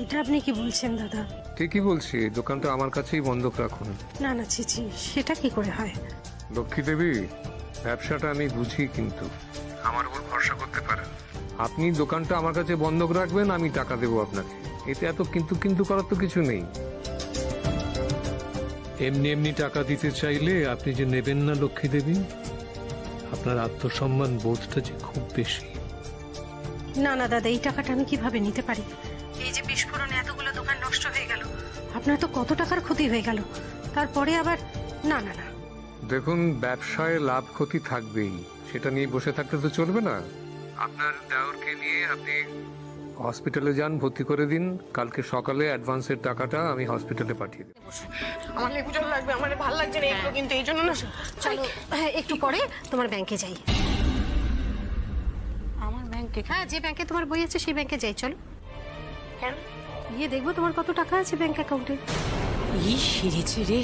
এটা আপনি কি বলছেন দাদা? ঠিকই বলছি, দোকানটা আমার কাছেই বন্ধক রাখুন। না না, ছি, সেটা কি করে হয়? লক্ষ্মী দেবী, ব্যবসাটা আমি বুঝি, কিন্তু আমার উপর ভরসা করতে পারেন। আপনি দোকানটা আমার কাছে বন্ধক রাখবেন, আমি টাকা দেবো আপনাকে। এতে এত কিন্তু করার তো কিছু নেই। এমনি এমনি টাকা দিতে চাইলে আপনি যে নেবেন না লক্ষ্মী দেবী, আপনার আত্মসম্মান বোধটা যে খুব বেশি। না না দাদা, এই টাকাটা আমি কিভাবে নিতে পারি? এই যে বিস্ফোরণে এতগুলো দোকান নষ্ট হয়ে গেল, আপনার তো কত টাকার ক্ষতি হয়ে গেল, তারপরে আবার না না না। দেখুন, ব্যবসায় লাভ ক্ষতি থাকবেই, সেটা নিয়ে বসে থাকতে তো চলবে না। আপনার দেওরকে নিয়ে আপনি হসপিটালে যান, ভর্তি করে দিন। কালকে সকালে অ্যাডভান্সের টাকাটা আমি হসপিটালে পাঠিয়ে দেব। আমার লেবু জল লাগবে, আমার ভালো লাগছে না এগুলো, কিন্তু এই জন্য না। চলো একটু পরে তোমার ব্যাংকে যাই। আমার ব্যাংকে? হ্যাঁ, যে ব্যাংকে তোমার বই আছে সেই ব্যাংকে যাই। চলো। কেন? গিয়ে দেখবো তোমার কত টাকা আছে ব্যাংক অ্যাকাউন্টে। এই সেরেছে রে,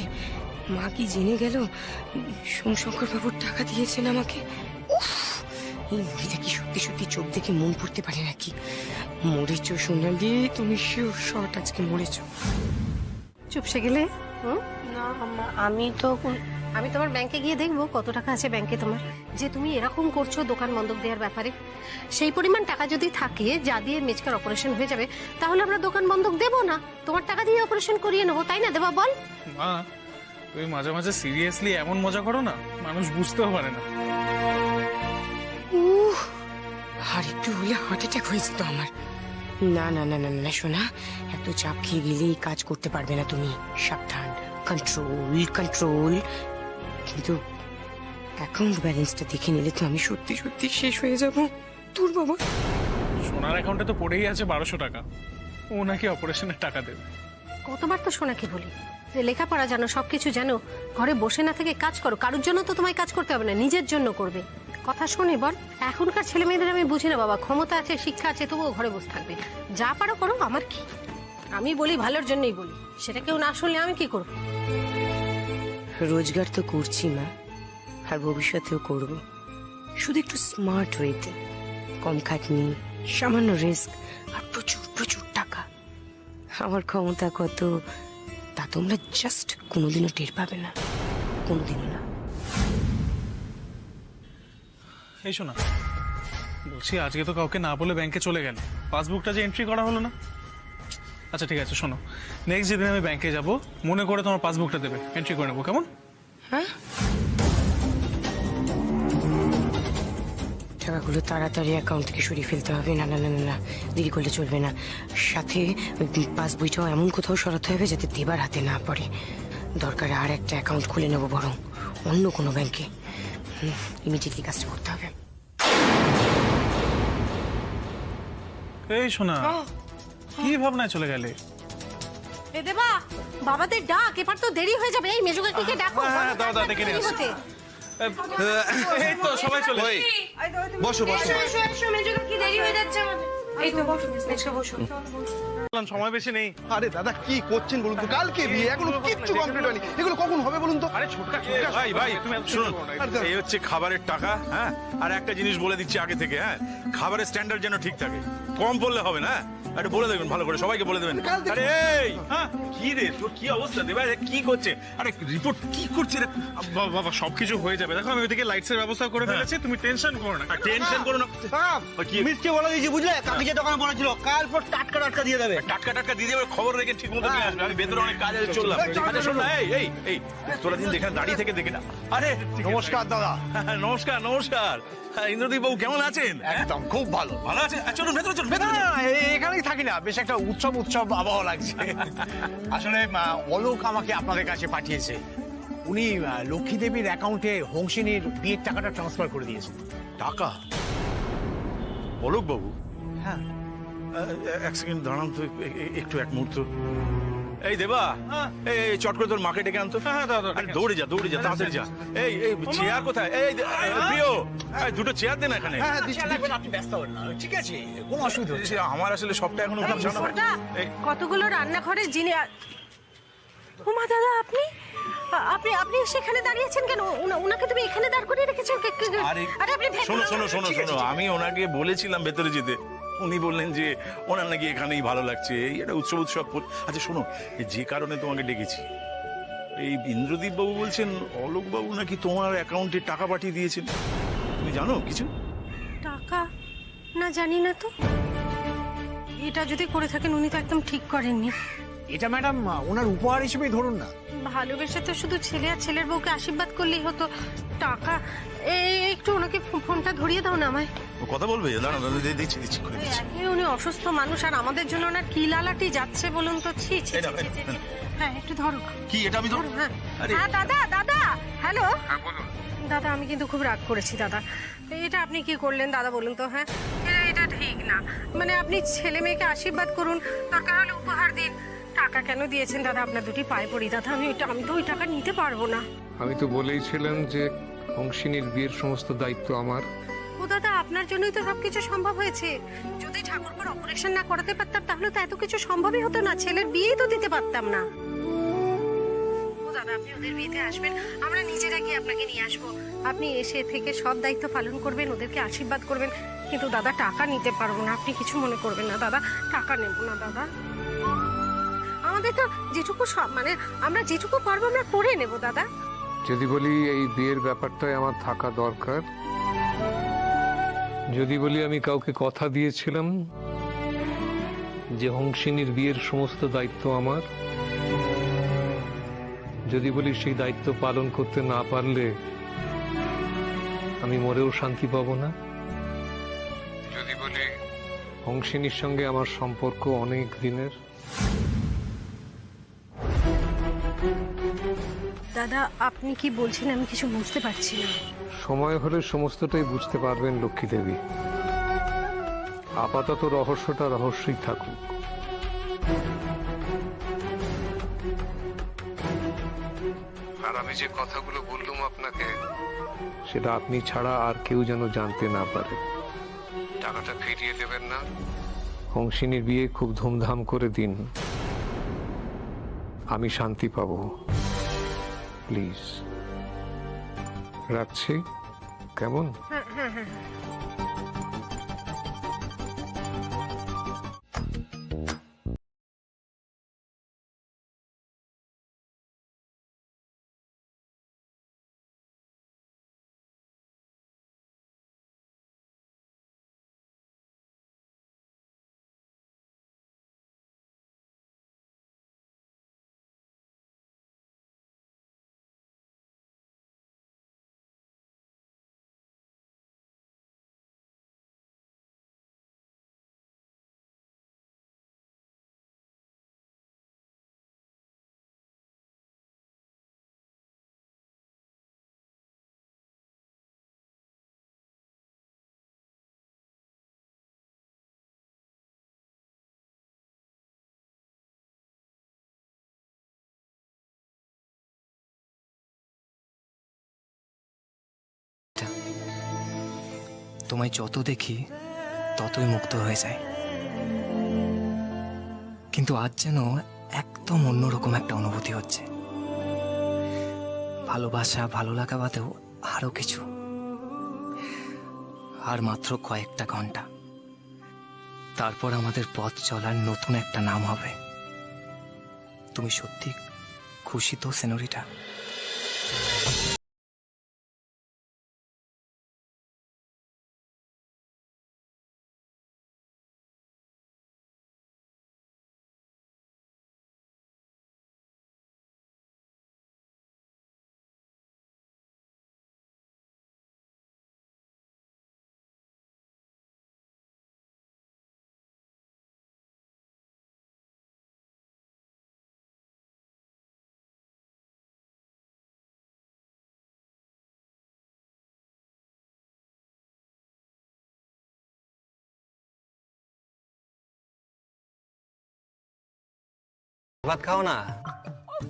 মা কি জেনে গেল সোমশঙ্কর বাবুর টাকা দিয়েছেন আমাকে? উফ, এই মহিলা কি সত্যি সত্যি চোখ দেখে মন পড়তে পারে নাকি? মরেছ সোনালি, তুমি শিওর শট আজকে মরেছ। চুপসে গেলে? না আমি তো আমি তোমার ব্যাংকে গিয়ে দেখবো কত টাকা আছে ব্যাংকে তোমার। যে তুমি এরকম করছো দোকান বন্ধক দেওয়ার ব্যাপারে, সেই পরিমাণ টাকা যদি থাকে যা দিয়ে মেচকার অপারেশন হয়ে যাবে, তাহলে আমরা দোকান বন্ধক দেবো না, তোমার টাকা দিয়ে অপারেশন করিয়ে নেবো, তাই না দেবা? বল। মা, তুমি মাঝে মাঝে সিরিয়াসলি এমন মজা করো না, মানুষ বুঝতেও পারে না। আর একটু হলে হার্ট অ্যাটাক হয়েছে তো আমার। না না না না না শোনা, এত চাপ খেয়ে গেলেই কাজ করতে পারবে না তুমি। সাবধান, কন্ট্রোল কন্ট্রোল। কিন্তু অ্যাকাউন্ট ব্যালেন্সটা দেখে নিলে তো আমি সত্যি সত্যি শেষ হয়ে যাব। তোর বাবা সোনার অ্যাকাউন্টে তো পড়েই আছে 1200 টাকা, ও নাকি অপারেশনের টাকা দেবে। কতবার তো সোনাকে বলি যে লেখাপড়া জানো, সবকিছু জানো, ঘরে বসে না থেকে কাজ করো। কারোর জন্য তো তোমায় কাজ করতে হবে না, নিজের জন্য করবে। কথা শোনে বল, এখনকার ছেলে মেয়েদের আমি বুঝি না বাবা। ক্ষমতা আছে, শিক্ষা আছে, তবুও ঘরে বসে থাকবে। যা পারো করো, আমার কি? আমি বলি ভালোর জন্যই বলি, সেটা কেউ না শুনলে আমি কি করব? রোজগার তো করছি মা, আর ভবিষ্যতেও করব, শুধু একটু স্মার্ট ওয়েতে। কম খাটনি, সামান্য রিস্ক, আর প্রচুর প্রচুর টাকা। আমার ক্ষমতা কত তা তোমরা জাস্ট কোনোদিনও টের পাবে না, কোনোদিনও না। এই শোনা, বলছি আজকে তো কাউকে না বলে ব্যাংকে চলে গেল, পাসবুকটা যে এন্ট্রি করা হলো না। আচ্ছা ঠিক আছে, শোনো, নেক্সট যেদিন আমি ব্যাংকে যাব মনে করে তোমার পাসবুকটা দেবে, এন্ট্রি করে নেবো, কেমন? হ্যাঁ, টাকাগুলো তাড়াতাড়ি অ্যাকাউন্ট থেকে সরিয়ে ফেলতে হবে। না না না না না, দেরি করলে চলবে না। সাথে পাস বইটাও এমন কোথাও সরাতে হবে যাতে দেবার হাতে না পড়ে। দরকারে আর একটা অ্যাকাউন্ট খুলে নেবো, বরং অন্য কোনো ব্যাংকে। ইমিডিয়েটলি কাজটা করতে হবে। এই শোনা, কি ভাবনায় চলে গেলে? এ দেবা, বাবাদের ডাক, এবার তো দেরি হয়ে যাবে। এই মেজো কাকিকে ডাকো। দাদা দেখে নিয়ে আসছি। এই তো সবাই চলে বসো বসো। এসো এসো, মেজো কাকি দেরি হয়ে যাচ্ছে আমাদের। এই তো বসো, মেজো বসো। সময় বেশি নেই। আরে দাদা কি করছেন বলুন তো? কালকে বিয়ে, এখনো কিচ্ছু কমপ্লিট হয়নি। এগুলো কখন হবে বলুন তো? আরে ছোটকা ভাই ভাই শুনুন, এই হচ্ছে খাবারের টাকা। হ্যাঁ, আর একটা জিনিস বলে দিচ্ছি আগে থেকে, হ্যাঁ, খাবারের স্ট্যান্ডার্ড যেন ঠিক থাকে, কম বললে হবে না। আরে বলে দেবেন ভালো করে, সবাইকে বলে দেবেন। আরে এই কি রে, তোর কি অবস্থা? দেবা কি করছে? আরে রিপোর্ট কি করছে রে? বাবা সবকিছু হয়ে যাবে। দেখো আমি ওইদিকে লাইটস এর ব্যবস্থা করে ফেলেছি, তুমি টেনশন করো না। টেনশন করো না। মিসকে বলে দিয়েছি, বুঝলে? কাকি যে দোকানে বলেছিল কাল পর টাটকা টাটকা দিয়ে দেবে। টাটকা টাটকা দিয়ে দেবে, খবর রেখে ঠিক মতো নিয়ে আসবে। আমি ভেতরে অনেক কাজ আছে, চললাম। আরে শোন না, এই এই এই তোরা দিন এখানে দাঁড়িয়ে থেকে দেখে না। আরে নমস্কার দাদা। নমস্কার নমস্কার। ইন্দ্রদীপ বাবু কেমন আছেন? একদম খুব ভালো। ভালো আছে? চলুন ভেতরে, চলুন ভেতরে। এখানেই থাকি না, বেশ একটা উৎসব উৎসব আবহাওয়া লাগছে। আসলে অলোক আমাকে আপনাদের কাছে পাঠিয়েছে। উনি লক্ষ্মী দেবীর অ্যাকাউন্টে হংসিনীর বিয়ের টাকাটা ট্রান্সফার করে দিয়েছেন। টাকা? অলোক বাবু? হ্যাঁ। এক সেকেন্ড দাঁড়ান তো, একটু এক মুহূর্ত। এই দেবা, এই চট করে তোর মাকে ডেকে আনতো। আরে দৌড়ে যা দৌড়ে যা, তাড়াতাড়ি যা। এই এই চেয়ার কোথায়? এই প্রিয়, দুটো চেয়ার দেন এখানে। আপনি ব্যস্ত হন না, ঠিক আছে, কোনো অসুবিধা হচ্ছে। আমার আসলে সবটা এখনো জানা হয়। কতগুলো রান্নাঘরের জিনিস। ওমা দাদা, আপনি আপনি আপনি সেখানে দাঁড়িয়েছেন কেন? ওনাকে তুমি এখানে দাঁড় করিয়ে রেখেছেন? আরে আপনি শোনো শোনো শোনো শোনো, আমি ওনাকে বলেছিলাম ভেতরে যেতে, উনি বললেন যে ওনার নাকি এখানেই ভালো লাগছে, এই একটা উৎসব উৎসব। আচ্ছা শোনো, যে কারণে তোমাকে ডেকেছি, এই ইন্দ্রদীপ বাবু বলছেন অলোক বাবু নাকি তোমার অ্যাকাউন্টে টাকা পাঠিয়ে দিয়েছেন। তুমি জানো কিছু? টাকা না, জানি না তো। এটা যদি করে থাকেন উনি তো একদম ঠিক করেননি। এটা ম্যাডাম ওনার উপহার হিসেবেই ধরুন না। ভালোবেসে তো শুধু ছেলে আর ছেলের বউকে আশীর্বাদ করলেই হতো। টাকা একটু ওনাকে ফোনটা ধরিয়ে দাও না আমায়। ও কথা বলবে? দাঁড়াও দিচ্ছি দিচ্ছি করে দিচ্ছি। উনি অসুস্থ মানুষ, আর আমাদের জন্য ওনার কি লালাটি যাচ্ছে বলুন তো। ছি ছি। হ্যাঁ একটু ধরো। কি এটা আমি ধরো? হ্যাঁ দাদা, দাদা হ্যালো। দাদা আমি কিন্তু খুব রাগ করেছি দাদা। এটা আপনি কি করলেন দাদা বলুন তো? হ্যাঁ এটা ঠিক না। মানে আপনি ছেলে মেয়েকে আশীর্বাদ করুন, দরকার হলে উপহার দিন। টাকা কেন দিয়েছেন দাদা? আপনার দুটি পায়ে পড়ি দাদা, আমি তো ওই টাকা নিতে পারবো না। আমি তো বলেইছিলাম যে অংশিনীর বিয়ের সমস্ত দায়িত্ব আমার। ও দাদা, আপনার জন্যই তো সবকিছু সম্ভব হয়েছে। যদি ঠাকুরপুর অপারেশন না করাতে পারতাম তাহলে তো এত কিছু সম্ভবই হতো না। ছেলের বিয়েই তো দিতে পারতাম না। ও দাদা, আপনি ওদের বিয়েতে আসবেন, আমরা নিজেরা গিয়ে আপনাকে নিয়ে আসবো। আপনি এসে থেকে সব দায়িত্ব পালন করবেন, ওদেরকে আশীর্বাদ করবেন। কিন্তু দাদা টাকা নিতে পারবো না, আপনি কিছু মনে করবেন না দাদা। টাকা নেব না দাদা। আমাদের তো যেটুকু মানে আমরা যেটুকু পারবো আমরা করে নেব দাদা। যদি বলি এই বিয়ের ব্যাপারটাই আমার থাকা দরকার, যদি বলি আমি কাউকে কথা দিয়েছিলাম যে হংসিনীর বিয়ের সমস্ত দায়িত্ব আমার, যদি বলি সেই দায়িত্ব পালন করতে না পারলে আমি মরেও শান্তি পাবো না, যদি বলি হংসিনীর সঙ্গে আমার সম্পর্ক অনেক দিনের। দাদা আপনি কি বলছেন আমি কিছু বুঝতে পারছি না। সময় হলে সমস্তটাই বুঝতে পারবেন লক্ষ্মী দেবী। আপাতত রহস্যটা রহস্যই থাকুক। আর আমি যে কথাগুলো বললাম আপনাকে, সেটা আপনি ছাড়া আর কেউ যেন জানতে না পারে। টাকাটা ফিরিয়ে দেবেন না, হংসিনীর বিয়ে খুব ধুমধাম করে দিন, আমি শান্তি পাবো। প্লিজ রাখছি, কেমন? হ্যাঁ হ্যাঁ হ্যাঁ। তোমায় যত দেখি ততই মুগ্ধ হয়ে যায়, কিন্তু আজ যেন একদম অন্যরকম একটা অনুভূতি হচ্ছে। ভালোবাসা, ভালো লাগা বাদেও আরো কিছু। আর মাত্র কয়েকটা ঘন্টা, তারপর আমাদের পথ চলার নতুন একটা নাম হবে। তুমি সত্যি খুশি তো সেনোরিটা? ভাত খাও না?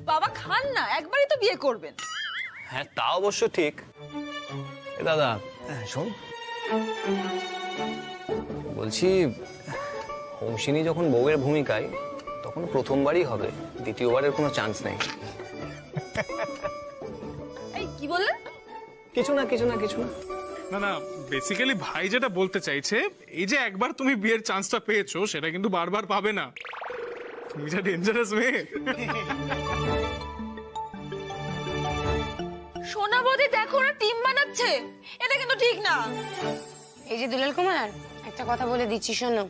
বাবা খান না, একবারই তো বিয়ে করবেন। হ্যাঁ, তা অবশ্য ঠিক। এ দাদা, শোন, বলছি হংসিনী যখন বউয়ের ভূমিকায় তখন প্রথমবারই হবে, দ্বিতীয়বারের কোনো চান্স নেই। এই কি বললেন? কিছু না কিছু না কিছু না। না না, বেসিক্যালি ভাই যেটা বলতে চাইছে, এই যে একবার তুমি বিয়ের চান্সটা পেয়েছো সেটা কিন্তু বারবার পাবে না। তুমি যা ডেঞ্জারাস মেয়ে। সোনা বৌদি দেখো, ওরা টিম বানাচ্ছে, এটা কিন্তু ঠিক না। এই যে দুলাল কুমার, একটা কথা বলে দিচ্ছি শোনো,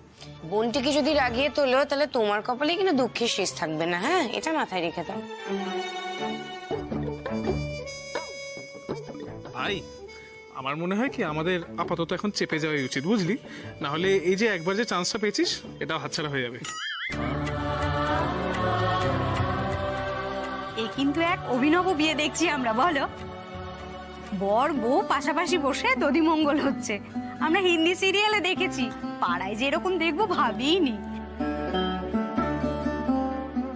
বোনটিকে যদি রাগিয়ে তোলো তাহলে তোমার কপালে কিন্তু দুঃখের শেষ থাকবে না। হ্যাঁ, এটা মাথায় রেখে দাও। ভাই, আমার মনে হয় কি আমাদের আপাতত এখন চেপে যাওয়াই উচিত, বুঝলি? না হলে এই যে একবার যে চান্সটা পেয়েছিস এটাও হাতছাড়া হয়ে যাবে। এই কিন্তু এক অভিনব বিয়ে দেখছি আমরা, বলো? বর বউ পাশাপাশি বসে দধিমঙ্গল হচ্ছে। আমরা হিন্দি সিরিয়ালে দেখেছি, পাড়ায় যে এরকম দেখবো ভাবিনি।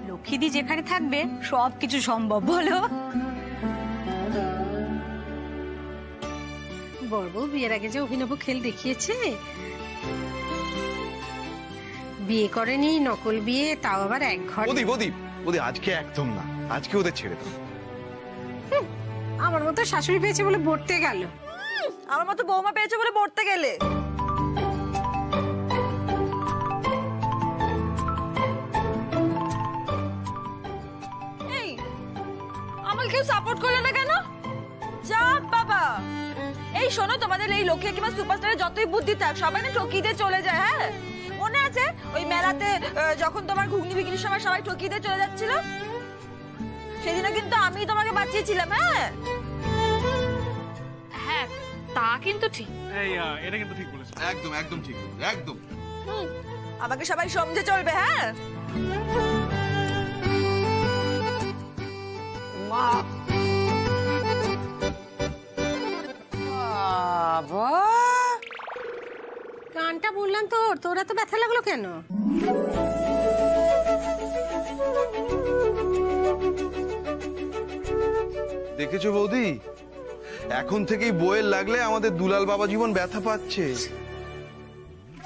লক্ষ্মীদি যেখানে থাকবে সবকিছু সম্ভব, বলো? বর বউ বিয়ের আগে যে অভিনব খেল দেখিয়েছে, বিয়ে করেনি, নকল বিয়ে, তাও আবার এক ঘর। ওদি আজকে একদম না, আজকে ওদের ছেড়ে দাও। আমার মতো শাশুড়ি পেয়েছে বলে বলতে গেল, আমার মতো বৌমা পেয়েছে বলে পড়তে গেলে। এই আমাকে কেউ সাপোর্ট করলে না কেন? যা বাবা। এই শোনো, তোমাদের এই লক্ষ্মী কিংবা সুপারস্টারের যতই বুদ্ধি থাক, সবাই না ঠকিয়ে দিয়ে চলে যায়। হ্যাঁ, মনে আছে ওই মেলাতে যখন তোমার ঘুগনি বিক্রির সময় সবাই ঠকিয়ে দিয়ে চলে যাচ্ছিল? সেদিনও কিন্তু আমি তোমাকে বাঁচিয়েছিলাম। হ্যাঁ হ্যাঁ, তা কিন্তু ঠিক। এই এটা কিন্তু ঠিক বলেছো। একদম একদম ঠিক, একদম। আমাকে সবাই সমঝে চলবে। হ্যাঁ, মা বাবা, কানটা বললাম তোর, তোরা তো ব্যথা লাগলো কেন? দেখেছো বৌদি, এখন থেকেই বইয়ের লাগলে আমাদের দুলাল বাবা জীবন ব্যথা পাচ্ছে।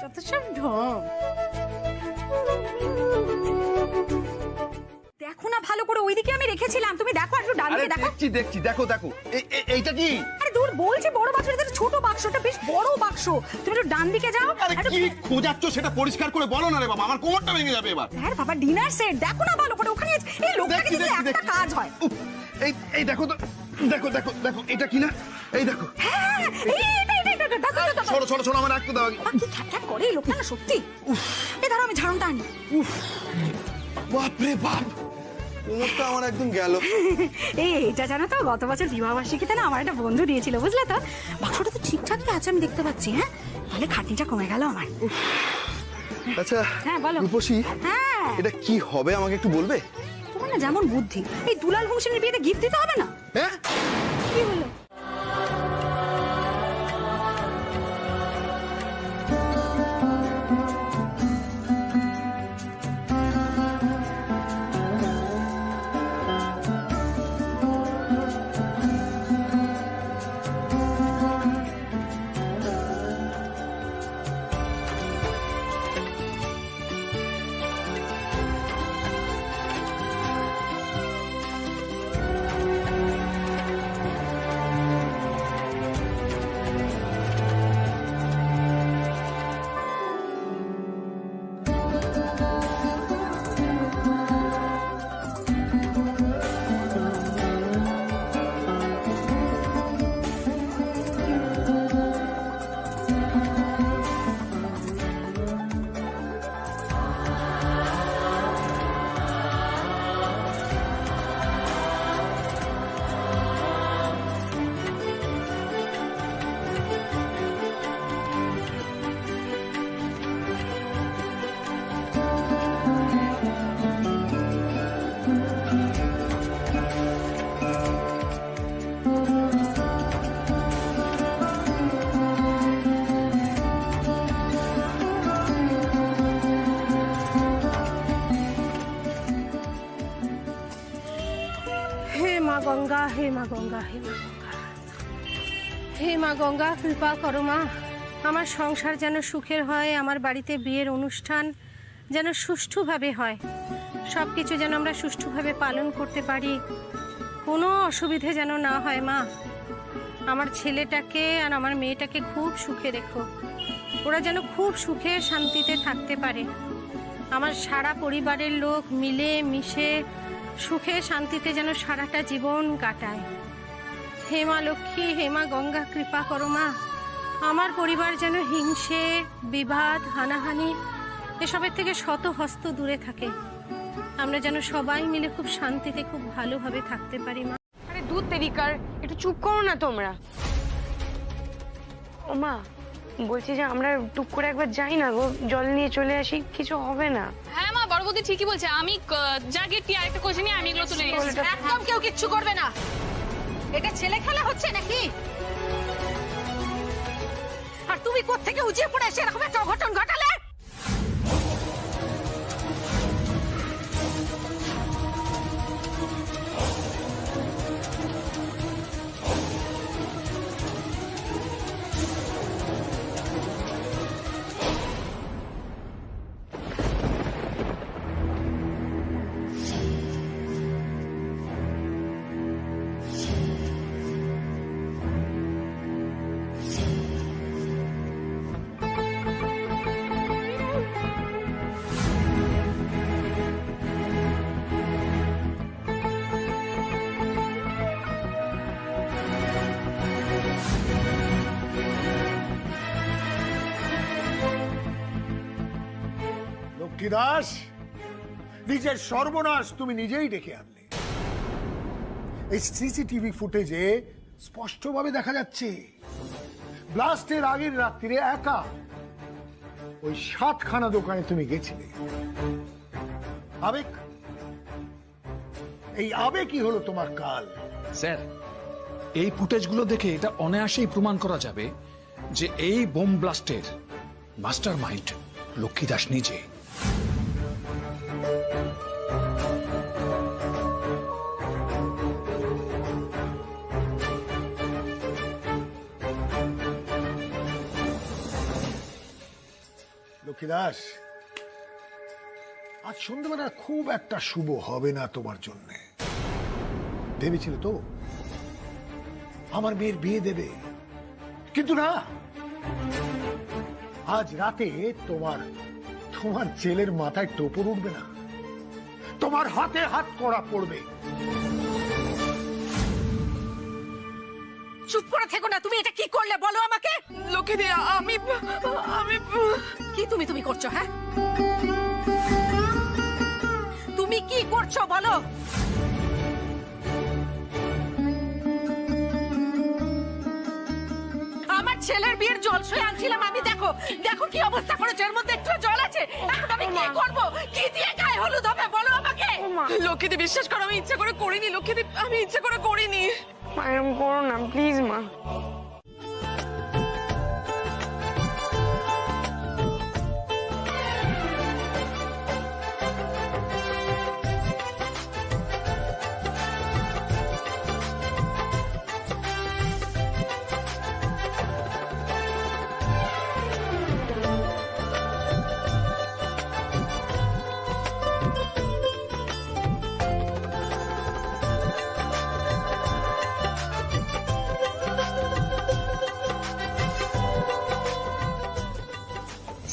যত সব ঢং। দেখো না ভালো করে, ওইদিকে আমি রেখেছিলাম, তুমি দেখো, একটু ডান দিকে দেখো। দেখছি, দেখো দেখো, এইটা কি? আরে দূর, বলছি বড় বাক্সটা ছোট বাক্সটা বেশ বড় বাক্স, তুমি একটু ডান দিকে যাও। আরে কি খোঁজাচ্ছ সেটা পরিষ্কার করে বলো না রে বাবা, আমার কোমরটা ভেঙে যাবে এবার। হ্যাঁ বাবা, ডিনার সেট দেখো না ভালো করে, ওখানে এই লোকটাকে যদি একটা কাজ হয়। এই দেখো তো, দেখো দেখো দেখো, এটা কি না? এই দেখো, হ্যাঁ এটা দেখো। ছোট ছোট ছোট, আমার রাখতে দাও। কি ঠাক করে এই লোকটা না, সত্যি। এই ধরো আমি ঝাড়ুটা আনি। বাপ রে বাপ, কোমরটা আমার একদম গেল। এটা জানো তো, গত বছর বিবাহবার্ষিকীতে না আমার একটা বন্ধু দিয়েছিল, বুঝলে তো? বাক্সটা তো ঠিকঠাকই আছে, আমি দেখতে পাচ্ছি। হ্যাঁ, তাহলে খাটনিটা কমে গেল আমার। আচ্ছা হ্যাঁ বলো। রূপসী, হ্যাঁ, এটা কি হবে আমাকে একটু বলবে? তোমার না যেমন বুদ্ধি, এই দুলাল হোসেনের বিয়েতে গিফট দিতে হবে না? হ্যাঁ, কি হলো? মা গঙ্গা, হে মা গঙ্গা, হে মা গঙ্গা, হে মা গঙ্গা, কৃপা করো মা। আমার সংসার যেন সুখের হয়, আমার বাড়িতে বিয়ের অনুষ্ঠান যেন সুষ্ঠুভাবে হয়, সব কিছু যেন আমরা সুষ্ঠুভাবে পালন করতে পারি, কোনো অসুবিধে যেন না হয় মা। আমার ছেলেটাকে আর আমার মেয়েটাকে খুব সুখে রেখো, ওরা যেন খুব সুখে শান্তিতে থাকতে পারে, আমার সারা পরিবারের লোক মিলে মিশে সুখে শান্তিতে যেন সারাটা জীবন কাটায়। হে মা লক্ষ্মী, হে মা গঙ্গা, কৃপা করো মা। আমার পরিবার যেন হিংসে, বিবাদ, হানাহানি এসবের থেকে শত হস্ত দূরে থাকে, আমরা যেন সবাই মিলে খুব শান্তিতে খুব ভালোভাবে থাকতে পারি মা। আরে দুধ তেরিকার, একটু চুপ করো না তোমরা। ও মা, বলছি যে আমরা টুক করে একবার যাই না গো, জল নিয়ে চলে আসি, কিছু হবে না। হ্যাঁ মা, বড় বৌদি ঠিকই বলছে। আমি যা গিয়ে আরেকটা কোচে নিয়ে আমি এগুলো তুলে নিয়ে আসছি। একদম কেউ কিচ্ছু করবে না, এটা ছেলে খেলা হচ্ছে নাকি? আর তুমি কোত্থেকে উজিয়ে পড়ে এসে এরকম একটা অঘটন ঘটালে? দাস, নিজের সর্বনাশ তুমি নিজেই ডেকে আনলে। এই সিসিটিভি ফুটেজে স্পষ্টভাবে দেখা যাচ্ছে ব্লাস্টের আগের রাত্রিরে একা ওই 7খানা দোকানে তুমি গেছিলে। আবেগ, এই আবেগই হলো তোমার কাল। স্যার, এই ফুটেজগুলো দেখে এটা অনায়াসেই প্রমাণ করা যাবে যে এই বোম ব্লাস্টের মাস্টার মাইন্ড লক্ষ্মী দাস নিজে। লক্ষ্মী দাস, আজ সন্ধ্যাবেলা খুব একটা শুভ হবে না তোমার জন্য। ভেবেছিলে তো আমার মেয়ের বিয়ে দেবে, কিন্তু না, আজ রাতে তোমার ছেলের মাথায় টোপর উঠবে না, তোমার হাতে হাত করা পড়বে। চুপ করে থেকো না, তুমি এটা কি করলে বলো আমাকে? লক্ষ্মী দি, আমি কি তুমি করছো? হ্যাঁ, তুমি কি করছো বলো? আমার ছেলের বিয়ের জলসই আনছিলাম আমি, দেখো দেখো কি অবস্থা করেছে, এর মধ্যে একটু জল আছে। এখন আমি কি করব? কি দিয়ে গায়ে হলুদ হবে বলো আমাকে? লক্ষ্মী দি, বিশ্বাস করো আমি ইচ্ছে করে করিনি। লক্ষ্মী দি, আমি ইচ্ছে করে করিনি। মা এরকম করো না প্লিজ মা।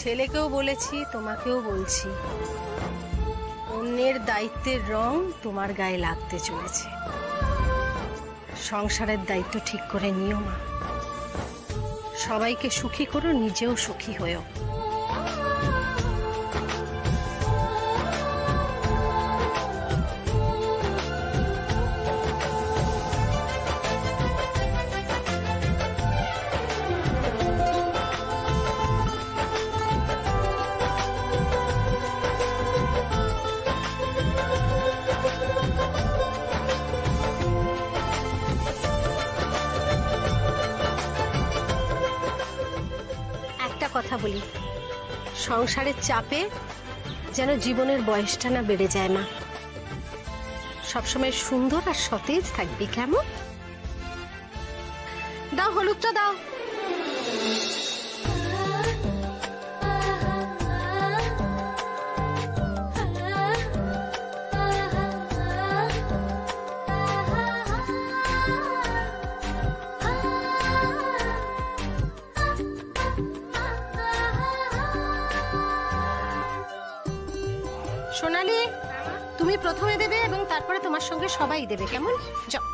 ছেলেকেও বলেছি, তোমাকেও বলছি, অন্যের দায়িত্বের রং তোমার গায়ে লাগতে চলেছে। সংসারের দায়িত্ব ঠিক করে নিও মা, সবাইকে সুখী করো, নিজেও সুখী হয়েও। কথা বলি, সংসারের চাপে যেন জীবনের বয়সটা না বেড়ে যায় মা। সবসময় সুন্দর আর সতেজ থাকবি, কেমন? দাও হলুদটা দাও। সোনালি, তুমি প্রথমে দেবে এবং তারপরে তোমার সঙ্গে সবাই দেবে, কেমন? যাও।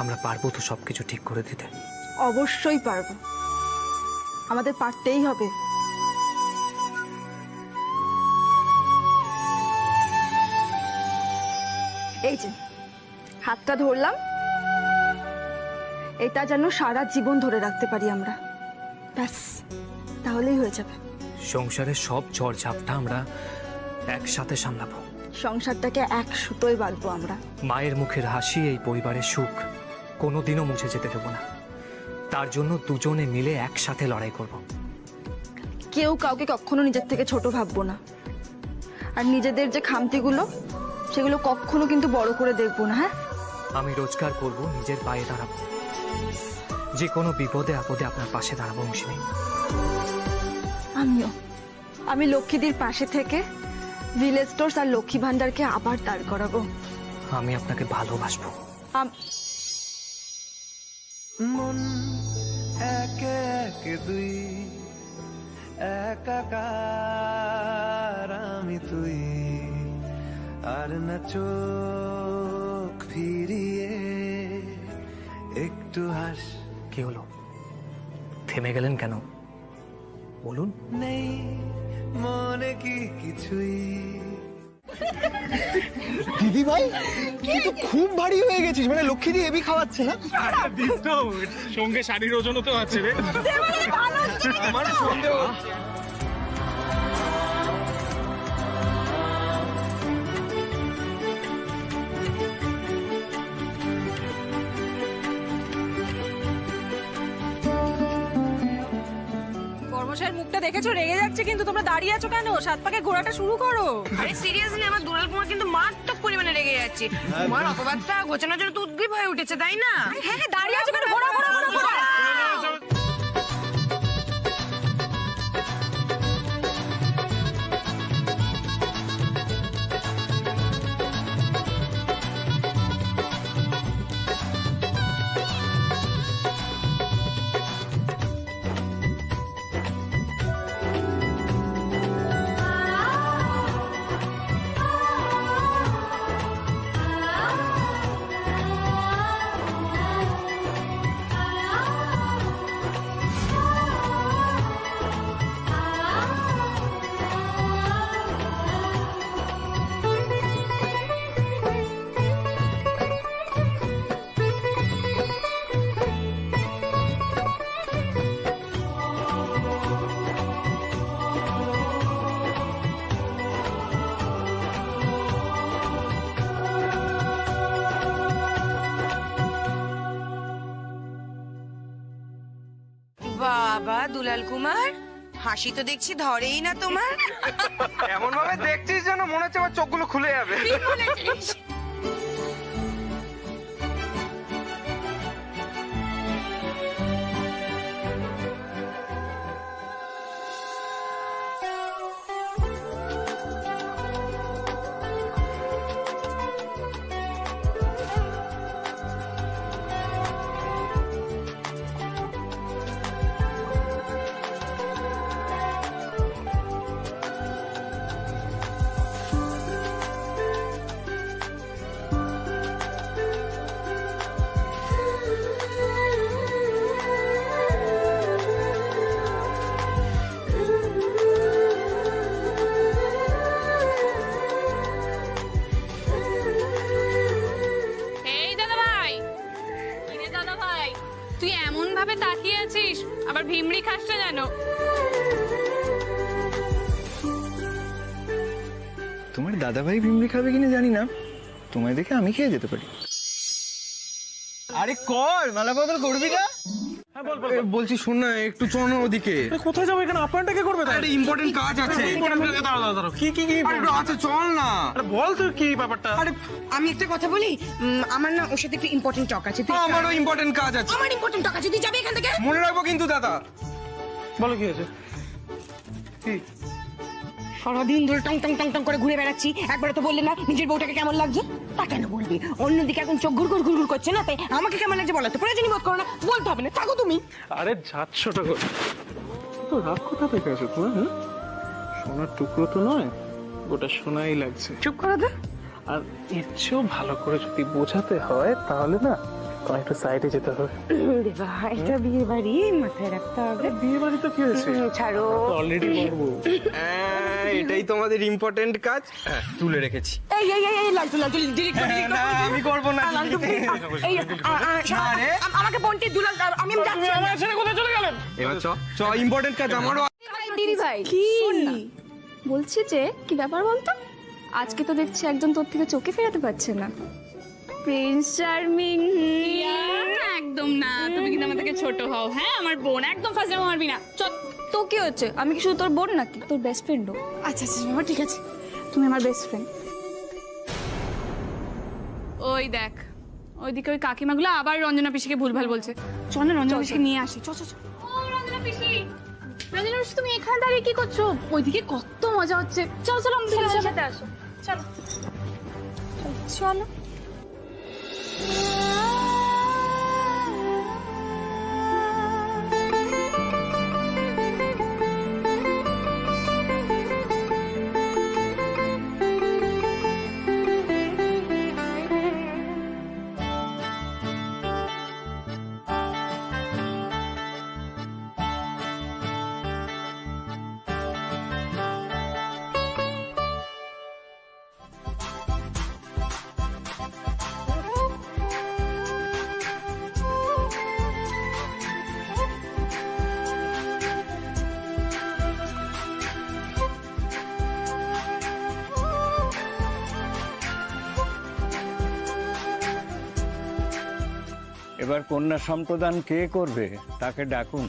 আমরা পারবো তো সবকিছু ঠিক করে দিতে? অবশ্যই পারবো, আমাদের পারতেই হবে। এই যে হাতটা ধরলাম, এটা যেন সারা জীবন ধরে রাখতে পারি আমরা, ব্যাস তাহলেই হয়ে যাবে। সংসারের সব ঝড় ঝাপটা আমরা একসাথে সামলাবো। সংসারটাকে এক সুতোয় বাঁধবো আমরা। মায়ের মুখের হাসি, এই পরিবারের সুখ কোনোদিনও মুছে যেতে দেবো না। তার জন্য দুজনে মিলে একসাথে লড়াই করব। কেউ কাউকে কখনো নিজের থেকে ছোট ভাববো না, আর নিজেদের যে খামতিগুলো সেগুলো কখনো কিন্তু বড় করে দেখবো না। হ্যাঁ, আমি রোজগার করব, নিজের পায়ে দাঁড়াবো, যে কোনো বিপদে আপদে আপনার পাশে দাঁড়াবো মৌসুমী। আমি লক্ষ্মীদির পাশে থেকে ভিলেজ স্টোর্স আর লক্ষ্মী ভান্ডারকে আবার দাঁড় করাবো। আমি আপনাকে ভালোবাসবো। মন একে একে দুই, একাকার আমি তুই, আর না চোখ ফিরিয়ে একটু হাস। কি হলো, থেমে গেলেন কেন বলুন? নেই মনে কি কিছুই। দিদি ভাই কিন্তু খুব ভারী হয়ে গেছিস, মানে লক্ষ্মী দিয়ে এবি খাওয়াচ্ছে না? সঙ্গে শাড়ির ওজনও তো আছে রে। আমার সন্দেহ। কর্মশালার মুখটা দেখেছো, রেগে যাচ্ছে কিন্তু। তোমরা দাঁড়িয়ে আছো কেন? সাত পাকে ঘোরাটা শুরু করো। আরে সিরিয়াসলি আমার দুলাল কুমার কিন্তু মারাত্মক পরিমাণে রেগে যাচ্ছে। তোমার অপবাদটা ঘোচানোর জন্য তো উদ্গ্রীব হয়ে উঠেছে, তাই না? হ্যাঁ হ্যাঁ, দাঁড়িয়ে আছো কেন? ঘোরা ঘোরা ঘোরা ঘোরা। বাবা দুলাল কুমার, হাসি তো দেখছি ধরেই না তোমার। এমন ভাবে দেখছিস যেন মনে হচ্ছে আমার চোখগুলো খুলে যাবে। ভাবে তাকিয়ে আছিস? আবার ভিমড়ি খাস না জানো? তোমার দাদাভাই ভিমড়ি খাবে কিনা জানি না, তোমায় দেখে আমি খেয়ে যেতে পারি। আরে কর, মালা বদল করবি না? বলছি শোন না, একটু চল না ওদিকে। কোথায় যাবো? এখানে আপ্যায়নটা কে করবে? আরে ইম্পর্টেন্ট কাজ আছে। দাঁড়াও, কি কি কি? আচ্ছা চল না। আরে বল তো কি ব্যাপারটা? আরে আমি একটা কথা বলি, আমার না ওর সাথে একটু ইম্পর্টেন্ট টক আছে। আমারও ইম্পর্টেন্ট কাজ আছে। আমার ইম্পর্টেন্ট টক আছে, তুই যাবি এখান থেকে? মনে রাখবো কিন্তু দাদা। বলো কি হয়েছে? কি সারাদিন ধরে টং টং টং টং করে ঘুরে বেড়াচ্ছি, একবারে তো বললে না নিজের বউটাকে কেমন লাগছে? তা কেন বলবি? অন্যদিকে এখন চোখ ঘুরঘুর ঘুরঘুর করছে না, তাই আমাকে কেমন লাগছে বলা তো প্রয়োজনই বোধ করো না, বলতে হবে না, থাকো তুমি। আরে যাচ্ছটা করে তো রাগ কোথা থেকে আসো তোমার? হ্যাঁ, সোনার টুকরো তো নয়, ওটা সোনাই লাগছে। চুপ করো তো। আর ইচ্ছেও ভালো করে যদি বোঝাতে হয় তাহলে না তোমার একটু সাইডে যেতে হবে। এটা বিয়ে বাড়ি, মাথায় রাখতে হবে। বিয়ে বাড়ি তো কি হয়েছে? ছাড়ো, অলরেডি করবো। এটাই তোমাদের ইম্পর্টেন্ট কাজ। তুলে রেখেছি। এই এই এই লালটু লালটু ডিলিট করে দিই। না আমি করব না। লালটু এই আমাকে বন্টি দুলাল, আমি যাচ্ছি। আমার ছেলে কোথায় চলে গেলেন? এবার চ ইম্পর্টেন্ট কাজ আমারও। দিদি ভাই শোন না, বলছি যে কি ব্যাপার বলতো, আজকে তো দেখছি একজন তোর থেকে চোখে ফেরাতে পারছে না। Prince charming. একদম না, তুমি কিন্তু আমার থেকে ছোট হও। হ্যাঁ, আমার বোন, একদম ফার্স্ট টাইম মারবি না। চল। তো কি হচ্ছে, আমি কি শুধু তোর বোন নাকি তোর বেস্ট ফ্রেন্ডও? আচ্ছা আচ্ছা বাবা, ঠিক আছে, তুমি আমার বেস্ট ফ্রেন্ড। ওই দেখ, ওইদিকে ওই কাকিমাগুলো আবার রঞ্জনা পিসিকে ভুলভাল বলছে। চল না রঞ্জনা পিসিকে নিয়ে আসি। চল চল চল। ও রঞ্জনা পিসি, রঞ্জনা পিসি তুমি এখানে দাঁড়িয়ে কি করছো? ওইদিকে কত মজা হচ্ছে। চল চল আমাদের সাথে আসো। চলো চলো। এবার কন্যা সম্প্রদান কে করবে তাকে ডাকুন।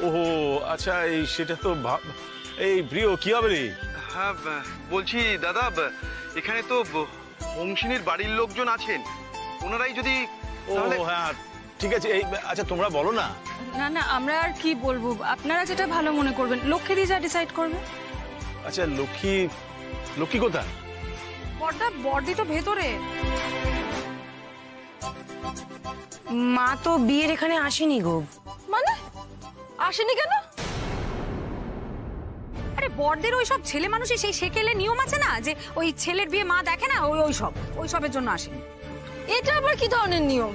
ওহো আচ্ছা, এই সেটা তো এই প্রিয় কি হবে রে? হ্যাঁ বলছি দাদা, এখানে তো হোমসিনীর বাড়ির লোকজন আছেন, ওনারাই যদি। ও হ্যাঁ ঠিক আছে। এই আচ্ছা তোমরা বলো না। না না, আমরা আর কি বলবো, আপনারা যেটা ভালো মনে করবেন। লক্ষ্মী দি যা ডিসাইড করবে। আচ্ছা লক্ষ্মী কোথায়? বর্দি তো ভেতরে। মা তো বিয়ের এখানে আসেনি গো। মানে আসেনি কেন? আরে বর্দের ওই সব ছেলে মানুষই সেই সেকেলে নিয়ম আছে না, যে ওই ছেলের বিয়ে মা দেখে না, ওই সবের জন্য আসেনি। এটা আবার কি ধরনের নিয়ম?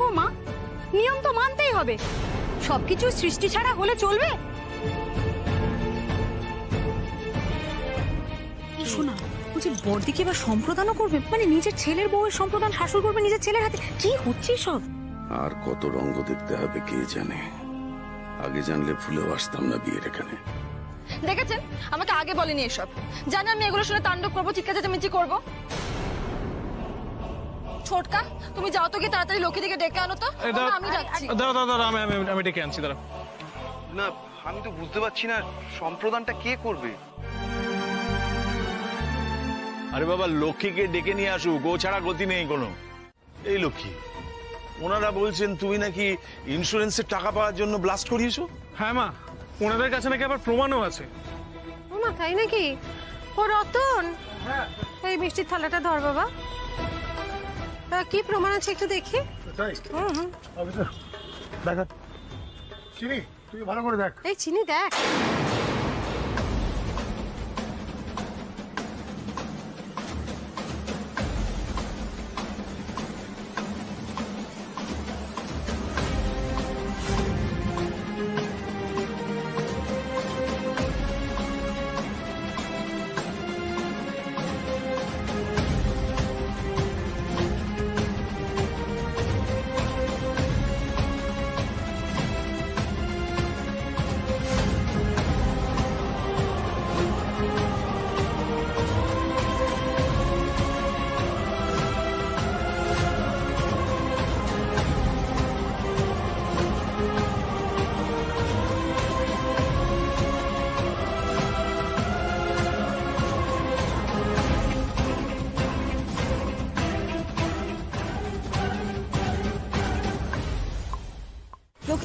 ও মা, নিয়ম তো মানতেই হবে, সবকিছু সৃষ্টি ছাড়া হলে চলবে? শোনা, বলছি বর্দি কি এবার সম্প্রদানও করবে? মানে নিজের ছেলের বউয়ের সম্প্রদান শাশুড় করবে নিজের ছেলের হাতে? কি হচ্ছে সব? আর কত রঙ্গ দেখতে হবে কে জানে। আগে জানলে ভুলেও আসতাম না বিয়ের এখানে। দেখেছেন, আমাকে আগে বলেনি এসব। জানি আমি এগুলো শুনে তাণ্ডব করবো, চিৎকার চেঁচামেচি করবো। ছোটকা, তুমি যাও তো, গিয়ে তাড়াতাড়ি লক্ষ্মী দিকে ডেকে আনো তো। আমি যাচ্ছি। দাঁড়া, আমি ডেকে আনছি। দাঁড়া না, আমি তো বুঝতে পারছি না সম্প্রদানটা কে করবে। আরে বাবা, লক্ষ্মীকে ডেকে নিয়ে আসুক, গো ছাড়া গতি নেই কোনো। এই লক্ষ্মী, ওনারা বলছেন তুমি নাকি ইন্স্যুরেন্সের টাকা পাওয়ার জন্য ব্লাস্ট করিয়েছো। হ্যাঁ মা, ওনাদের কাছে নাকি আবার প্রমাণও আছে। ও মা, তাই নাকি? ও রতন, এই মিষ্টির থালাটা ধর বাবা। কি প্রমাণ আছে একটু দেখি। দেখা চিনি, তুই ভালো করে দেখ। এই চিনি দেখ।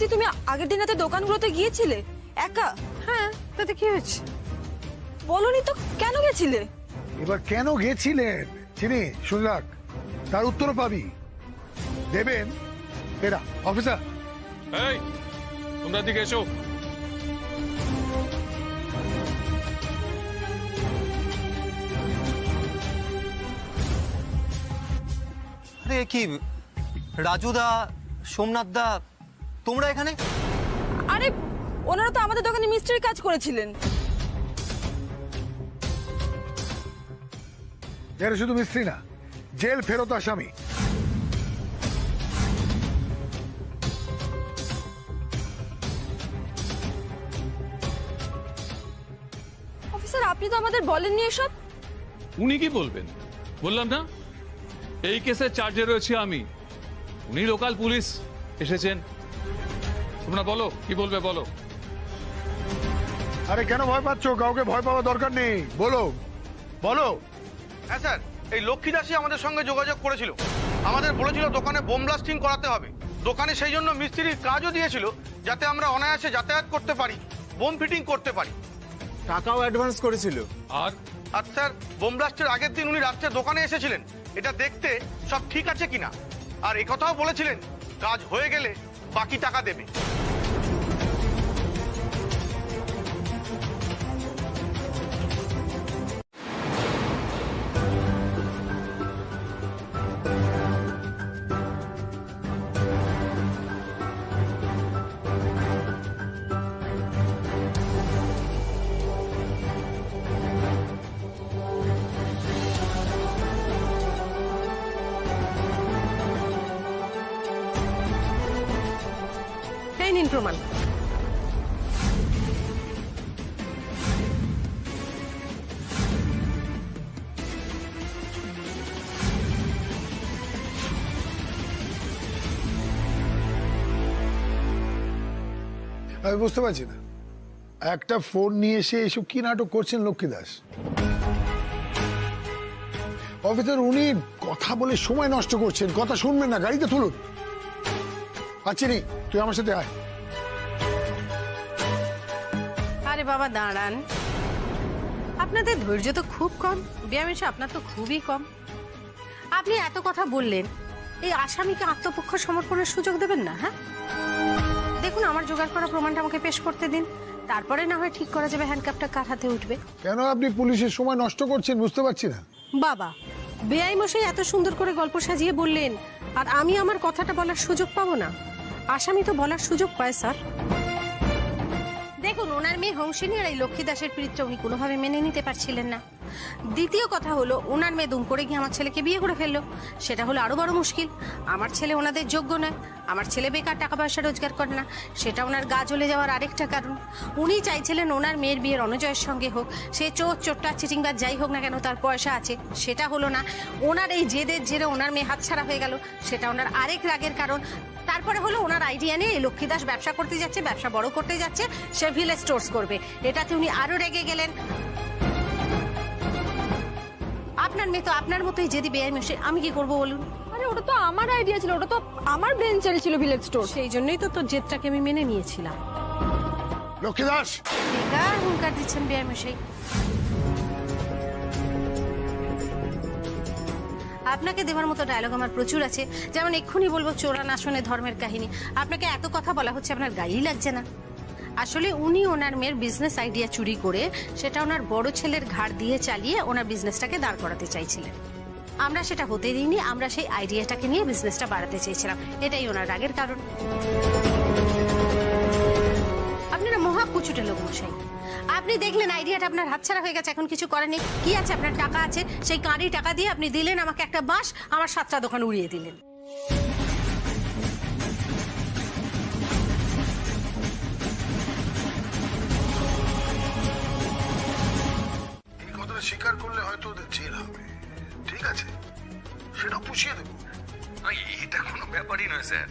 মিস্ত্রি তুমি আগের দিন রাতে দোকানগুলোতে গিয়েছিলে একা? হ্যাঁ, তাতে কি হয়েছে? বলনি তো কেন গেছিলে? এবার কেন গেছিলেন চিনি শুনে রাখ, তার উত্তরও পাবি। দেবেন এরা অফিসার। এই তোমরা দিকে এসো। আরে কি রাজুদা, সোমনাথদা, তোমরা এখানে? আরে ওনারা তো আমাদের দোকানে মিস্ত্রির কাজ করেছিলেন। এরা শুধু মিস্ত্রি না, জেল ফেরত আসামি। অফিসার আপনি তো আমাদের বলেননি এসব। উনি কি বলবেন? বললাম না এই কেসের চার্জে রয়েছে আমি, উনি লোকাল পুলিশ এসেছেন। তোমরা বলো কি বলবে বলো। আরে কেন ভয় পাচ্ছ? কাউকে ভয় পাওয়া দরকার নেই, বলো বলো। হ্যাঁ স্যার, এই লক্ষ্মী দাসী আমাদের সঙ্গে যোগাযোগ করেছিল, আমাদের বলেছিল দোকানে বোম ব্লাস্টিং করাতে হবে। দোকানে সেই জন্য মিস্ত্রির কাজও দিয়েছিল, যাতে আমরা অনায়াসে যাতায়াত করতে পারি, বোম ফিটিং করতে পারি। টাকাও অ্যাডভান্স করেছিল। আর স্যার, বোম ব্লাস্টের আগের দিন উনি রাত্রে দোকানে এসেছিলেন এটা দেখতে সব ঠিক আছে কিনা, আর একথাও বলেছিলেন কাজ হয়ে গেলে বাকি টাকা দেবে। এই নিন প্রমাণ। আমি বুঝতে পারছি না, একটা ফোন নিয়ে এসে এসব কি নাটক করছেন লক্ষ্মী দাস? অফিসার উনি কথা বলে সময় নষ্ট করছেন, কথা শুনবেন না, গাড়িতে তুলুন। আচ্ছা নি তুই আমার সাথে আয়। আরে বাবা দাঁড়ান, আপনাদের ধৈর্য তো খুব কম, ব্যায়ামেশ আপনার তো খুবই কম। আপনি এত কথা বললেন, এই আসামিকে আত্মপক্ষ সমর্পণের সুযোগ দেবেন না? হ্যাঁ দেখুন, আমার জোগাড় করা প্রমাণটা আমাকে পেশ করতে দিন, তারপরে না হয় ঠিক করা যাবে হ্যান্ডকাপটা কার হাতে উঠবে। কেন আপনি পুলিশের সময় নষ্ট করছেন বুঝতে পারছি না। বাবা, বেআই মশাই এত সুন্দর করে গল্প সাজিয়ে বললেন, আর আমি আমার কথাটা বলার সুযোগ পাবো না? আসামি তো বলার সুযোগ পায় স্যার। দেখুন, ওনার মেয়ে হংসিনী আর এই লক্ষ্মী দাসের পিরিতটা উনি কোনোভাবে মেনে নিতে পারছিলেন না। দ্বিতীয় কথা হলো, ওনার মেয়ে দুম করে গিয়ে আমার ছেলেকে বিয়ে করে ফেললো, সেটা হলো আরো বড় মুশকিল। আমার ছেলে ওনাদের যোগ্য নয়, আমার ছেলে বেকার, টাকা পয়সা রোজগার করে না, সেটা ওনার গা জ্বলে যাওয়ার আরেকটা কারণ। উনি চাইছিলেন ওনার মেয়ের বিয়ে রণজয়ের সঙ্গে হোক, সে চোর চোরটা চিটিংবাজ যাই হোক না কেন, তার পয়সা আছে, সেটা হলো না। ওনার এই জেদের জেরে ওনার মেয়ে হাতছাড়া হয়ে গেল, সেটা ওনার আরেক রাগের কারণ। তারপরে হলো ওনার আইডিয়া নিয়ে এই লক্ষ্মী দাস ব্যবসা করতে যাচ্ছে, ব্যবসা বড় করতে যাচ্ছে, সে ভিলেজ স্টোর্স করবে, এটাতে উনি আরো রেগে গেলেন। আপনার মেয়ে তো আপনার মতোই জেদি বেআই মশাই, আমি কি করবো বলুন? আরে ওটা তো আমার আইডিয়া ছিল, ওটা তো আমার ব্রেন সেল ছিল, ভিলেজ স্টোর। সেই জন্যই তো তোর জেদটাকে আমি মেনে নিয়েছিলাম। লক্ষ্মী দাস বেকার হুঙ্কার দিচ্ছেন বেআই মশাই। আপনাকে দেওয়ার মতো ডায়লগ আমার প্রচুর আছে, যেমন এক্ষুনি বলবো চোরান আসনে ধর্মের কাহিনী। আপনাকে এত কথা বলা হচ্ছে, আপনার গায়েই লাগছে না? আসলে উনি ওনার মেয়ের বিজনেস আইডিয়া চুরি করে সেটা ওনার বড় ছেলের ঘাড় দিয়ে চালিয়ে ওনার বিজনেসটাকে দাঁড় করাতে চাইছিলেন। আমরা সেটা হতে দিইনি, আমরা সেই আইডিয়াটাকে নিয়ে বিজনেসটা বাড়াতে চেয়েছিলাম, এটাই ওনার রাগের কারণ। আপনারা মহা কুচুটে লোক মশাই, আপনি দেখলেন আইডিয়াটা আপনার হাতছাড়া হয়ে গেছে, এখন কিছু করেনি। কি আছে? আপনার টাকা আছে, সেই কাঁড়ি টাকা দিয়ে আপনি দিলেন আমাকে একটা বাঁশ, আমার 7টা দোকান উড়িয়ে দিলেন। এই কথাটা স্বীকার করলে হয়তো ওদের জেল হবে, ঠিক আছে, সেটা পুষিয়ে দেবো। এটা কোনো ব্যাপারই নয় স্যার,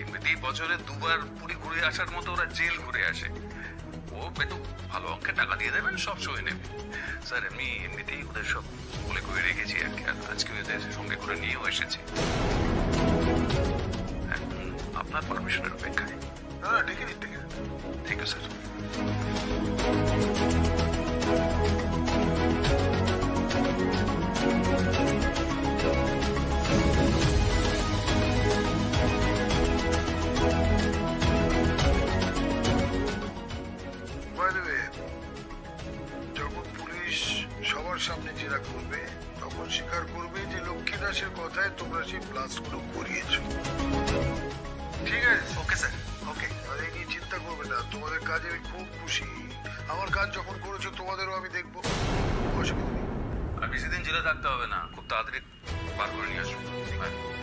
এমনিতেই বছরে 2বার পুরী ঘুরে আসার মতো ওরা জেল ঘুরে আসে। ও একটু ভালো অঙ্কের টাকা দিয়ে দেবেন, সব সয়ে নেবে স্যার। আমি এমনিতেই ওদের সব বলে করে রেখেছি আর কি, আর আজকে ওদের সঙ্গে করে নিয়েও এসেছি। আপনার পারমিশনের অপেক্ষায়। না ডেকে নিন ঠিক আছে স্যার। যখন পুলিশ সবার সামনে জেরা করবে তখন স্বীকার করবে যে লক্ষ্মী দাসের কথায় তোমরা সেই ব্লাস্টগুলো করিয়েছো। ঠিক আছে? ওকে স্যার, ওকে। আর এই নিয়ে চিন্তা করবে না, তোমাদের কাজে আমি খুব খুশি। আমার কাজ যখন করেছো তোমাদেরও আমি দেখবো, অসুবিধা নেই। আর বেশি দিন জেলে থাকতে হবে না, খুব তাড়াতাড়ি পার করে নিয়ে আসবো।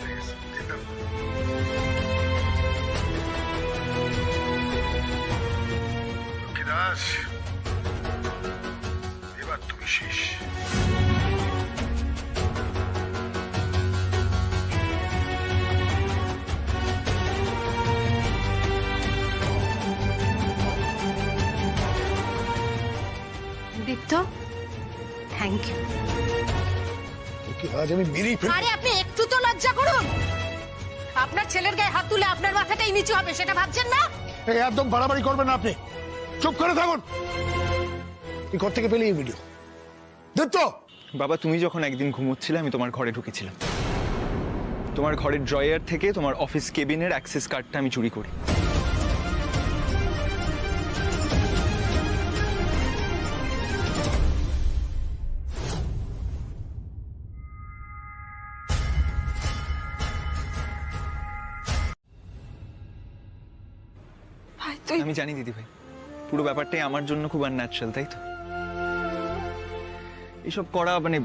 ঠিক আছে, চিন্তা করো। লক্ষ্মী দাস, এবার তুমি শেষ। দীপ্ত, থ্যাংক ইউ। ওকে আজ আমি মেরেই ফেলবো। আরে আপনি একটু তো লজ্জা করুন। আপনার ছেলের গায়ে হাত তুলে আপনার মাথাটাই নিচু হবে সেটা ভাবছেন না? এই একদম বাড়াবাড়ি করবেন না আপনি, চুপ করে থাকুন। এই ঘর থেকে পেলে এই ভিডিও দীপ্ত। বাবা, তুমি যখন একদিন ঘুমোচ্ছিলে আমি তোমার ঘরে ঢুকেছিলাম। তোমার ঘরের ড্রয়ার থেকে তোমার অফিস কেবিনের অ্যাক্সেস কার্ডটা আমি চুরি করি। আমি জানি দিদি ভাই, পুরো ব্যাপারটাই আমার জন্য খুব আনন্যাচারাল, তাই তো? এইসব করা মানে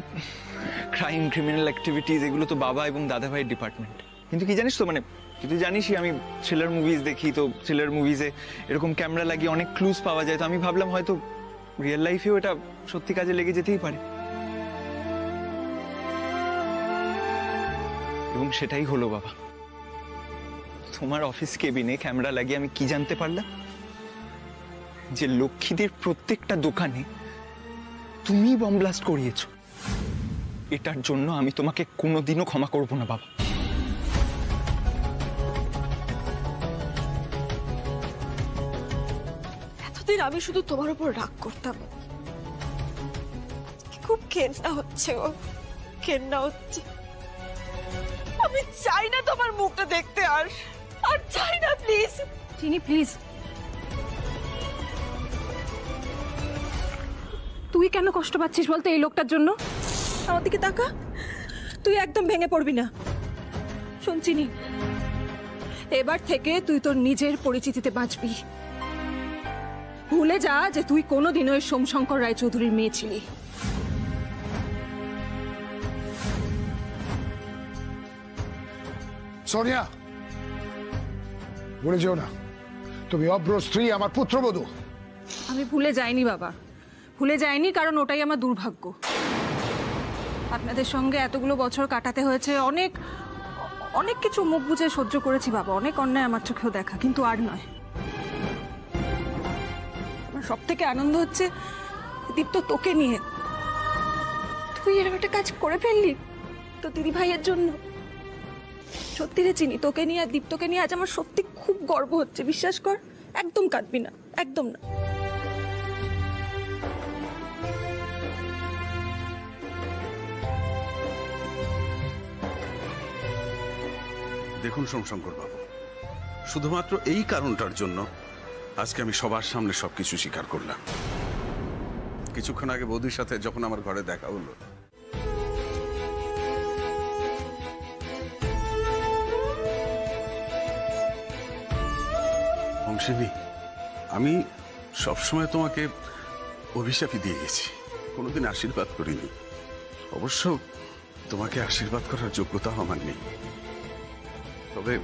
ক্রাইম, ক্রিমিনাল অ্যাক্টিভিটিস, এগুলো তো বাবা এবং দাদা ভাইয়ের ডিপার্টমেন্ট। কিন্তু কি জানিস তো, মানে তুই তো জানিসই আমি থ্রিলার মুভিজ দেখি, তো থ্রিলার মুভিজে এরকম ক্যামেরা লাগিয়ে অনেক ক্লুজ পাওয়া যায়। তো আমি ভাবলাম হয়তো রিয়েল লাইফেও এটা সত্যি কাজে লেগে যেতেই পারে, এবং সেটাই হলো বাবা। তোমার অফিস কেবিনে ক্যামেরা লাগিয়ে আমি কি জানতে পারলাম? যে লক্ষ্মীদের প্রত্যেকটা দোকানে তুমি বম ব্লাস্ট করিয়েছো। এটার জন্য আমি তোমাকে কোনোদিনও ক্ষমা করব না বাবা। এতদিন আমি শুধু তোমার উপর রাগ করতাম, খুব ঘেন্না হচ্ছে গো, ঘেন্না হচ্ছে। আমি চাই না তোমার মুখটা দেখতে, আর চাই না। প্লিজ চিনি, প্লিজ। তুই কেন কষ্ট পাচ্ছিস বলতো এই লোকটার জন্য? আমার দিকে তাকা, তুই একদম ভেঙে পড়বি না। শোন চিনি, এবার থেকে তুই তোর নিজের পরিচিতিতে বাঁচবি। ভুলে যা যে তুই কোনোদিনও সোমশঙ্কর রায়চৌধুরীর মেয়ে ছিলি। সোনিয়া, ভুলে যেও না, তুমি অভ্র স্ত্রী, আমার পুত্রবধূ। আমি ভুলে যাইনি বাবা, ভুলে যাইনি, কারণ ওটাই আমার দুর্ভাগ্য। আপনাদের সঙ্গে এতগুলো বছর কাটাতে হয়েছে, অনেক অনেক কিছু মুখ বুঝে সহ্য করেছি বাবা, অনেক অন্যায় আমার চোখেও দেখা, কিন্তু আর নয়। আমার সব থেকে আনন্দ হচ্ছে দীপ্ত তোকে নিয়ে। তুই এরকম একটা কাজ করে ফেললি তো দিদি ভাইয়ের জন্য। সত্যি রে চিনি, তোকে নিয়ে আর দীপ্তকে নিয়ে আজ আমার সত্যি খুব গর্ব হচ্ছে, বিশ্বাস কর। একদম কাঁদবি না, একদম না। দেখুন সোমশঙ্কর বাবু, শুধুমাত্র এই কারণটার জন্য আজকে আমি সবার সামনে সবকিছু স্বীকার করলাম। কিছুক্ষণ আগে বৌদির সাথে যখন আমার ঘরে দেখা হলো, অংশিনী, আমি সবসময় তোমাকে অভিশাপই দিয়ে গেছি, কোনোদিন আশীর্বাদ করিনি। অবশ্য তোমাকে আশীর্বাদ করার যোগ্যতা আমার নেই। তবে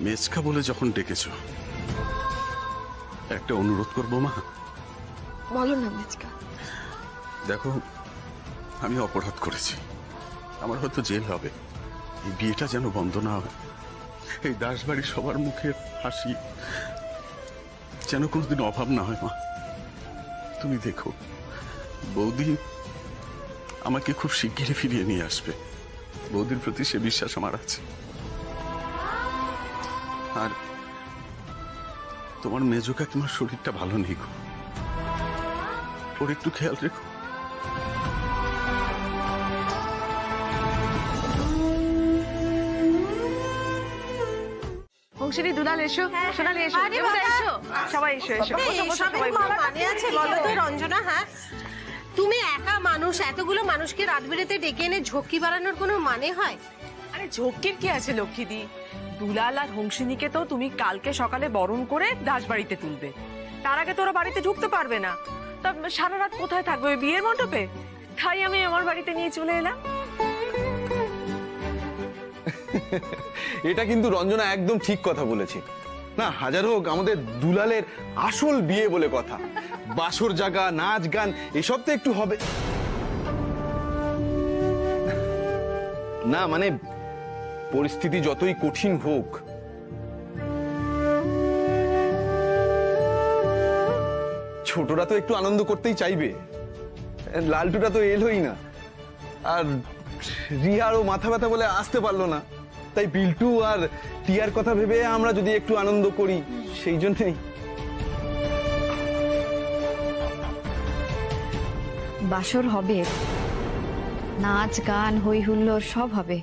মেচকা বলে যখন ডেকেছো, একটা অনুরোধ করবো মা। বলো না মেচকা। দেখো, আমি অপরাধ করেছি, আমার হয়তো জেল হবে, এই বিয়েটা যেন বন্ধ না হয়। এই দাসবাড়ির সবার মুখে হাসি যেন কোনোদিন অভাব না হয় মা। তুমি দেখো, বৌদি আমাকে খুব শিগগিরই ফিরিয়ে নিয়ে আসবে, বৌদির প্রতি সে বিশ্বাস আমার আছে। আর তোমার মেজো কাকিমার শরীরটা ভালো নেই গো, ওর একটু খেয়াল রেখো। অংশিনী, দুলাল এসো, সোনালি এসো, দেবতা এসো, সবাই এসো, এসো। সবাই মানে আছে বলো তো রঞ্জনা? হ্যাঁ, তুমি একা মানুষ, এতগুলো মানুষকে রাত বিরেতে ডেকে এনে ঝক্কি বাড়ানোর কোনো মানে হয়? আরে ঝক্কির কি আছে লক্ষ্মীদি? দুলাল আর হংসিনীকে তো তুমি কালকে সকালে বরণ করে দাসবাড়িতে তুলবে, তার আগে তোরা বাড়িতে ঢুকতে পারবে না। তা সারা রাত কোথায় থাকবে? ওই বিয়ের মণ্ডপে? তাই আমি আমার বাড়িতে নিয়ে চলে এলাম। এটা কিন্তু রঞ্জনা একদম ঠিক কথা বলেছে। না, হাজার হোক আমাদের দুলালের আসল বিয়ে বলে কথা, বাসর জাগা, নাচ গান এসব তো একটু হবে না। মানে পরিস্থিতি যতই কঠিন হোক, ছোটরা তো একটু আনন্দ করতেই চাইবে। লালটুটা তো এলোই না, আর রিয়ারও মাথা ব্যথা বলে আসতে পারলো না, তাই বিল্টু আর টিয়ার কথা ভেবে আমরা যদি একটু আনন্দ করি, সেই জন্যই। বাসর হবে, নাচ গান হই হুল্লোড় সব হবে,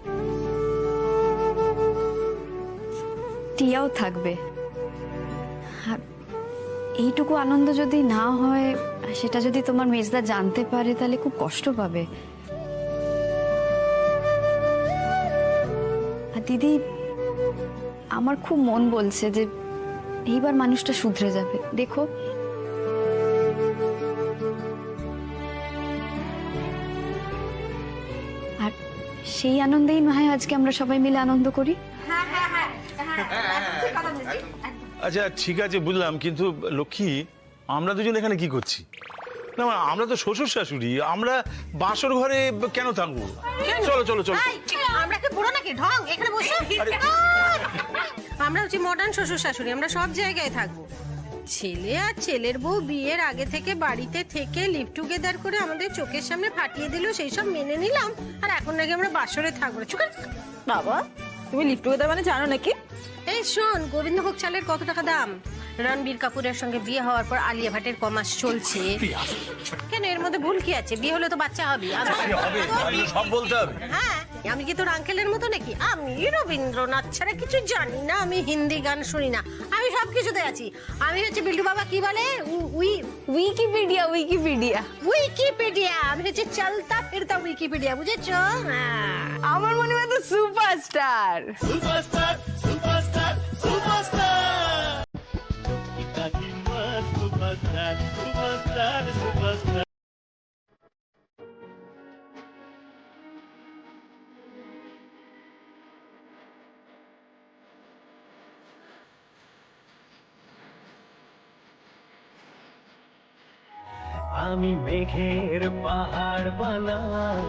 টিয়াও থাকবে। আর এইটুকু আনন্দ যদি না হয়, সেটা যদি তোমার মেজদা জানতে পারে, তাহলে খুব কষ্ট পাবে। আর দিদি, আমার খুব মন বলছে যে এইবার মানুষটা শুধরে যাবে, দেখো। আর সেই আনন্দেই না হয় আজকে আমরা সবাই মিলে আনন্দ করি। আচ্ছা ঠিক আছে, বুঝলাম, কিন্তু লক্ষ্মী, আমরা দুজন এখানে কি করছি? না মানে আমরা তো শ্বশুর শাশুড়ি, আমরা বাসর ঘরে কেন থাকবো? চলো চলো চলো। আমরা কি বুড়ো নাকি ঢং? এখানে বসে আমরা হচ্ছে মডার্ন শ্বশুর শাশুড়ি, আমরা সব জায়গায় থাকবো। ছেলে আর ছেলের বউ বিয়ের আগে থেকে বাড়িতে থেকে লিভ টুগেদার করে আমাদের চোখের সামনে ফাটিয়ে দিল, সেই সব মেনে নিলাম, আর এখন নাকি আমরা বাসরে থাকবো। বাবা, তুমি লিভ টুগেদার মানে জানো নাকি? এই শোন, গোবিন্দভোগ চালের কত টাকা দাম? রণবীর কাপুরের সঙ্গে বিয়ে হওয়ার পর আলিয়া ভাটের কমাস চলছে। কেন, এর মধ্যে ভুল কি আছে? বিয়ে হলে তো বাচ্চা হবে। সব বলতে হবে? হ্যাঁ, আমি কি তোর আঙ্কেলের মতো নাকি? আমি রবীন্দ্রনাথ ছাড়া কিছু জানি না, আমি হিন্দি গান শুনি না, আমি সব কিছুতে আছি। আমি হচ্ছে বিল্টু বাবা কি বলে, উইকিপিডিয়া। উইকিপিডিয়া উইকিপিডিয়া আমি হচ্ছে চলতা ফিরতা উইকিপিডিয়া, বুঝেছো? আমার মনে হয় তো superstar. Superstar superstar superstar superstar superstar superstar. আমি মেঘের পাহাড় বানাই,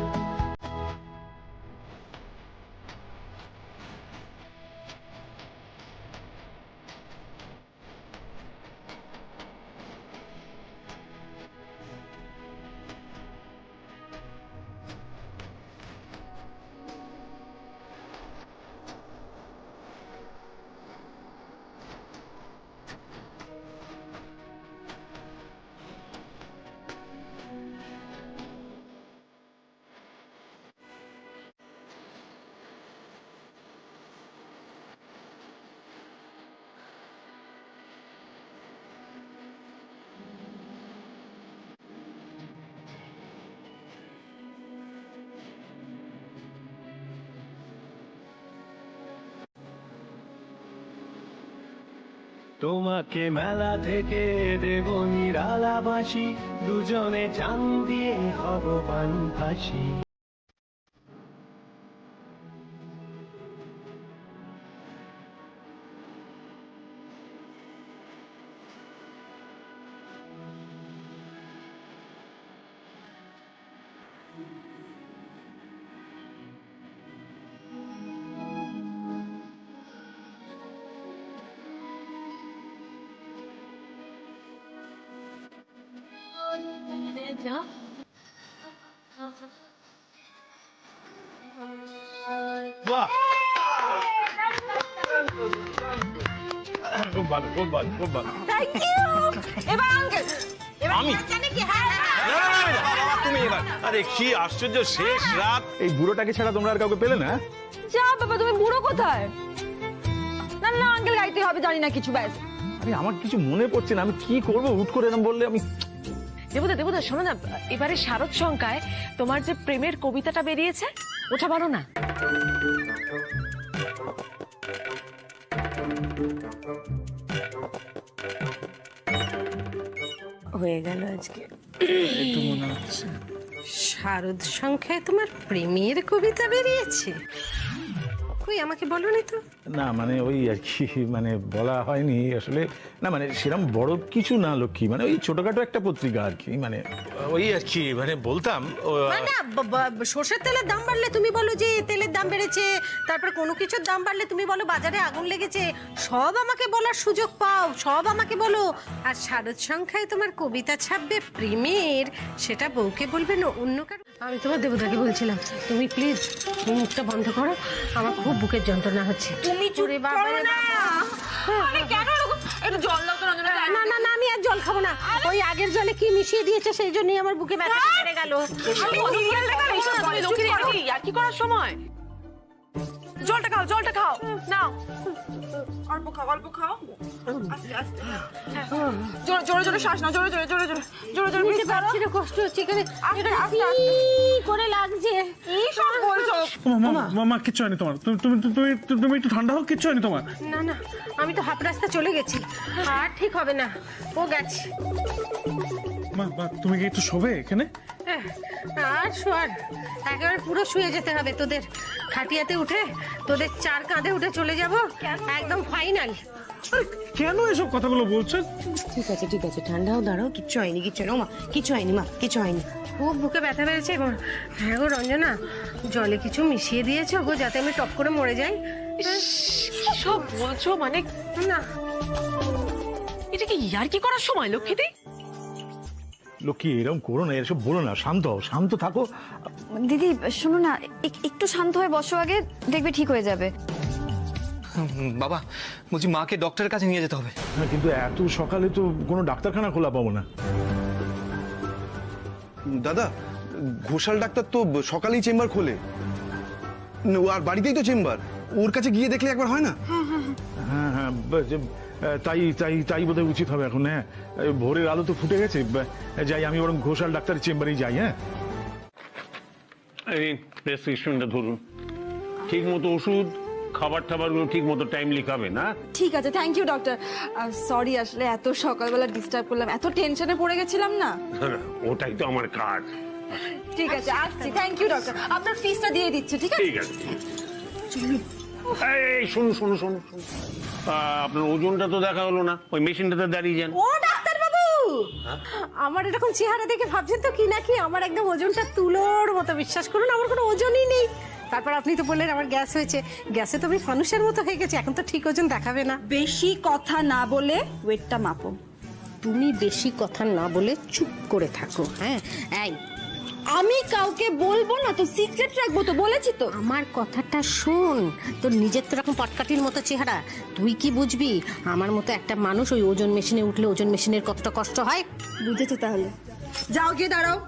তোমাকে মেলা থেকে দেব নিরালাবাসী, দুজনে চান দিয়ে ভগবান হাসি। বাহ, খুব ভালো খুব ভালো খুব ভালো। Thank you. এবার আঙ্কেল আমি তুমি এবার আরে কি আশ্চর্য শেষ রাত এই বুড়োটাকে ছাড়া তোমরা আর কাউকে পেলে না? যা বাবা, তুমি বুড়ো কোথায়? না না আঙ্কেল, গাইতে হবে, জানি না কিছু, ব্যাস। আরে আমার কিছু মনে পড়ছে না, আমি কি করবো হুট করে এরকম বললে আমি। দেবুদা দেবুদা শোনো না, এবারে শারদ সংখ্যায় তোমার যে প্রেমের কবিতাটা বেরিয়েছে ওটা বলো না। হয়ে গেল আজকে। একটু মনে হচ্ছে শারদ সংখ্যায় তোমার প্রেমের কবিতা বেরিয়েছে? কই আমাকে বলোনি তো। না মানে ওই আর কি, মানে বলা হয়নি আসলে। না মানে সেরকম বড় কিছু না লক্ষ্মী, মানে ওই ছোটখাটো একটা পত্রিকা আর কি, মানে ওই আর কি, মানে বলতাম না সর্ষের তেলের দাম বাড়লে তুমি বলো যে তেলের দাম বেড়েছে, তারপর কোনো কিছুর দাম বাড়লে তুমি বলো বাজারে আগুন লেগেছে, সব আমাকে বলার সুযোগ পাও, সব আমাকে বলো। আর শারদ সংখ্যায় তোমার কবিতা ছাপবে প্রেমের, সেটা বউকে বলবে না অন্য কারো। আমি তোমার দেবতাকে বলছিলাম তুমি প্লিজ মুখটা বন্ধ করো, আমার খুব বুকের যন্ত্রণা হচ্ছে। তুমি চুপ করো না। আরে কেন এরকম? একটু জল দাও তো রঞ্জনা। না না না আমি আর জল খাবো না, ওই আগের জলে কি মিশিয়ে দিয়েছে সেই জন্যই আমার বুকে ব্যথা বেড়ে গেল। আর কি করার সময়? জলটা খাও, জলটা খাও, নাও। অল্প খাও, অল্প খাও, আস্তে আস্তে। জোরে জোরে জোরে শ্বাস নাও, জোরে জোরে জোরে জোরে জোরে জোরে নিতে পারছি না, কষ্ট হচ্ছে এখানে করে লাগছে। কি সব বলছো? মামা কিচ্ছু হয়নি তোমার, তুমি একটু ঠান্ডা হোক, কিচ্ছু হয়নি তোমার। না না আমি তো হাফ রাস্তা চলে গেছি, আর ঠিক হবে না, ও গেছে। মা তুমি কি একটু শোবে এখানে? আর শোয়ার একেবারে পুরো শুয়ে যেতে হবে তোদের খাটিয়াতে উঠে, তোদের চার কাঁধে উঠে চলে যাব একদম ফাইনাল। কেন এসব কথাগুলো বলছো? ঠিক আছে ঠিক আছে, ঠান্ডাও দাঁড়াও, কিচ্ছু হয়নি, কিচ্ছু হয়নি মা, কিছু হয়নি মা, কিছু হয়নি। খুব বুকে ব্যথা পেয়েছে এবং হ্যাঁ গো রঞ্জনা, জলে কিছু মিশিয়ে দিয়েছো গো যাতে আমি টপ করে মরে যাই। সব বলছো মানে? না এটা কি ইয়ার কি করার সময় লক্ষ্মীদি? লক্ষ্মী এরকম করো না, এসব বলো না, শান্ত হও, শান্ত থাকো। দিদি শোনো না, একটু শান্ত হয়ে বসো আগে, দেখবে ঠিক হয়ে যাবে। বাবা বলছি মাকে ডক্টরের কাছে নিয়ে যেতে হবে। হ্যাঁ কিন্তু এত সকালে তো কোনো ডাক্তারখানা খোলা পাবো না। দাদা ঘোষাল ডাক্তার তো সকালেই চেম্বার খোলে, আর বাড়িতেই তো চেম্বার, ওর কাছে গিয়ে দেখলে একবার হয় না? হ্যাঁ হ্যাঁ তাই তাই তাই বোধহয় উচিত হবে এখন। হ্যাঁ ভোরের আলো তো ফুটে গেছে, যাই আমি বরং ঘোষাল ডাক্তারের চেম্বারেই যাই। হ্যাঁ এই প্রেসক্রিপশনটা ধরুন, ঠিক মতো ওষুধ খাবার টাবারগুলো ঠিক মতো টাইমলি খাবে না? ঠিক আছে, থ্যাংক ইউ ডক্টর। সরি আসলে এত সকালবেলা ডিস্টার্ব করলাম, এত টেনশনে পড়ে গেছিলাম না। ওটাই তো আমার কাজ। ঠিক আছে আসছি, থ্যাংক ইউ ডক্টর, আপনার ফিসটা দিয়ে দিচ্ছি। ঠিক আছে ঠিক আছে। এই শুনুন শুনুন শুনুন, আপনার ওজনটা তো দেখা হলো না, ওই মেশিনটাতে দাঁড়িয়ে যান। ও ডাক্তার বাবু, আমার এরকম চেহারা দেখে ভাবছেন তো কি নাকি আমার একদম ওজনটা তুলোর মতো, বিশ্বাস করুন আমার কোনো ওজনই নেই। তারপর আপনি তো বললেন আমার গ্যাস হয়েছে, গ্যাসে তো আমি ফানুসের মতো হয়ে গেছে, এখন তো ঠিক ওজন দেখাবে না। বেশি কথা না বলে ওয়েটটা মাপো। তুমি বেশি কথা না বলে চুপ করে থাকো। হ্যাঁ এই আমি কাউকে বলবো না তো, সিক্রেট রাখবো তো, বলেছি তো। আমার কথাটা শোন, তোর নিজের তো এরকম পটকাটির মতো চেহারা, তুই কি বুঝবি আমার মতো একটা মানুষ ওই ওজন মেশিনে উঠলে ওজন মেশিনের কতটা কষ্ট হয়। বুঝেছি, তাহলে যাও গিয়ে দাঁড়াও।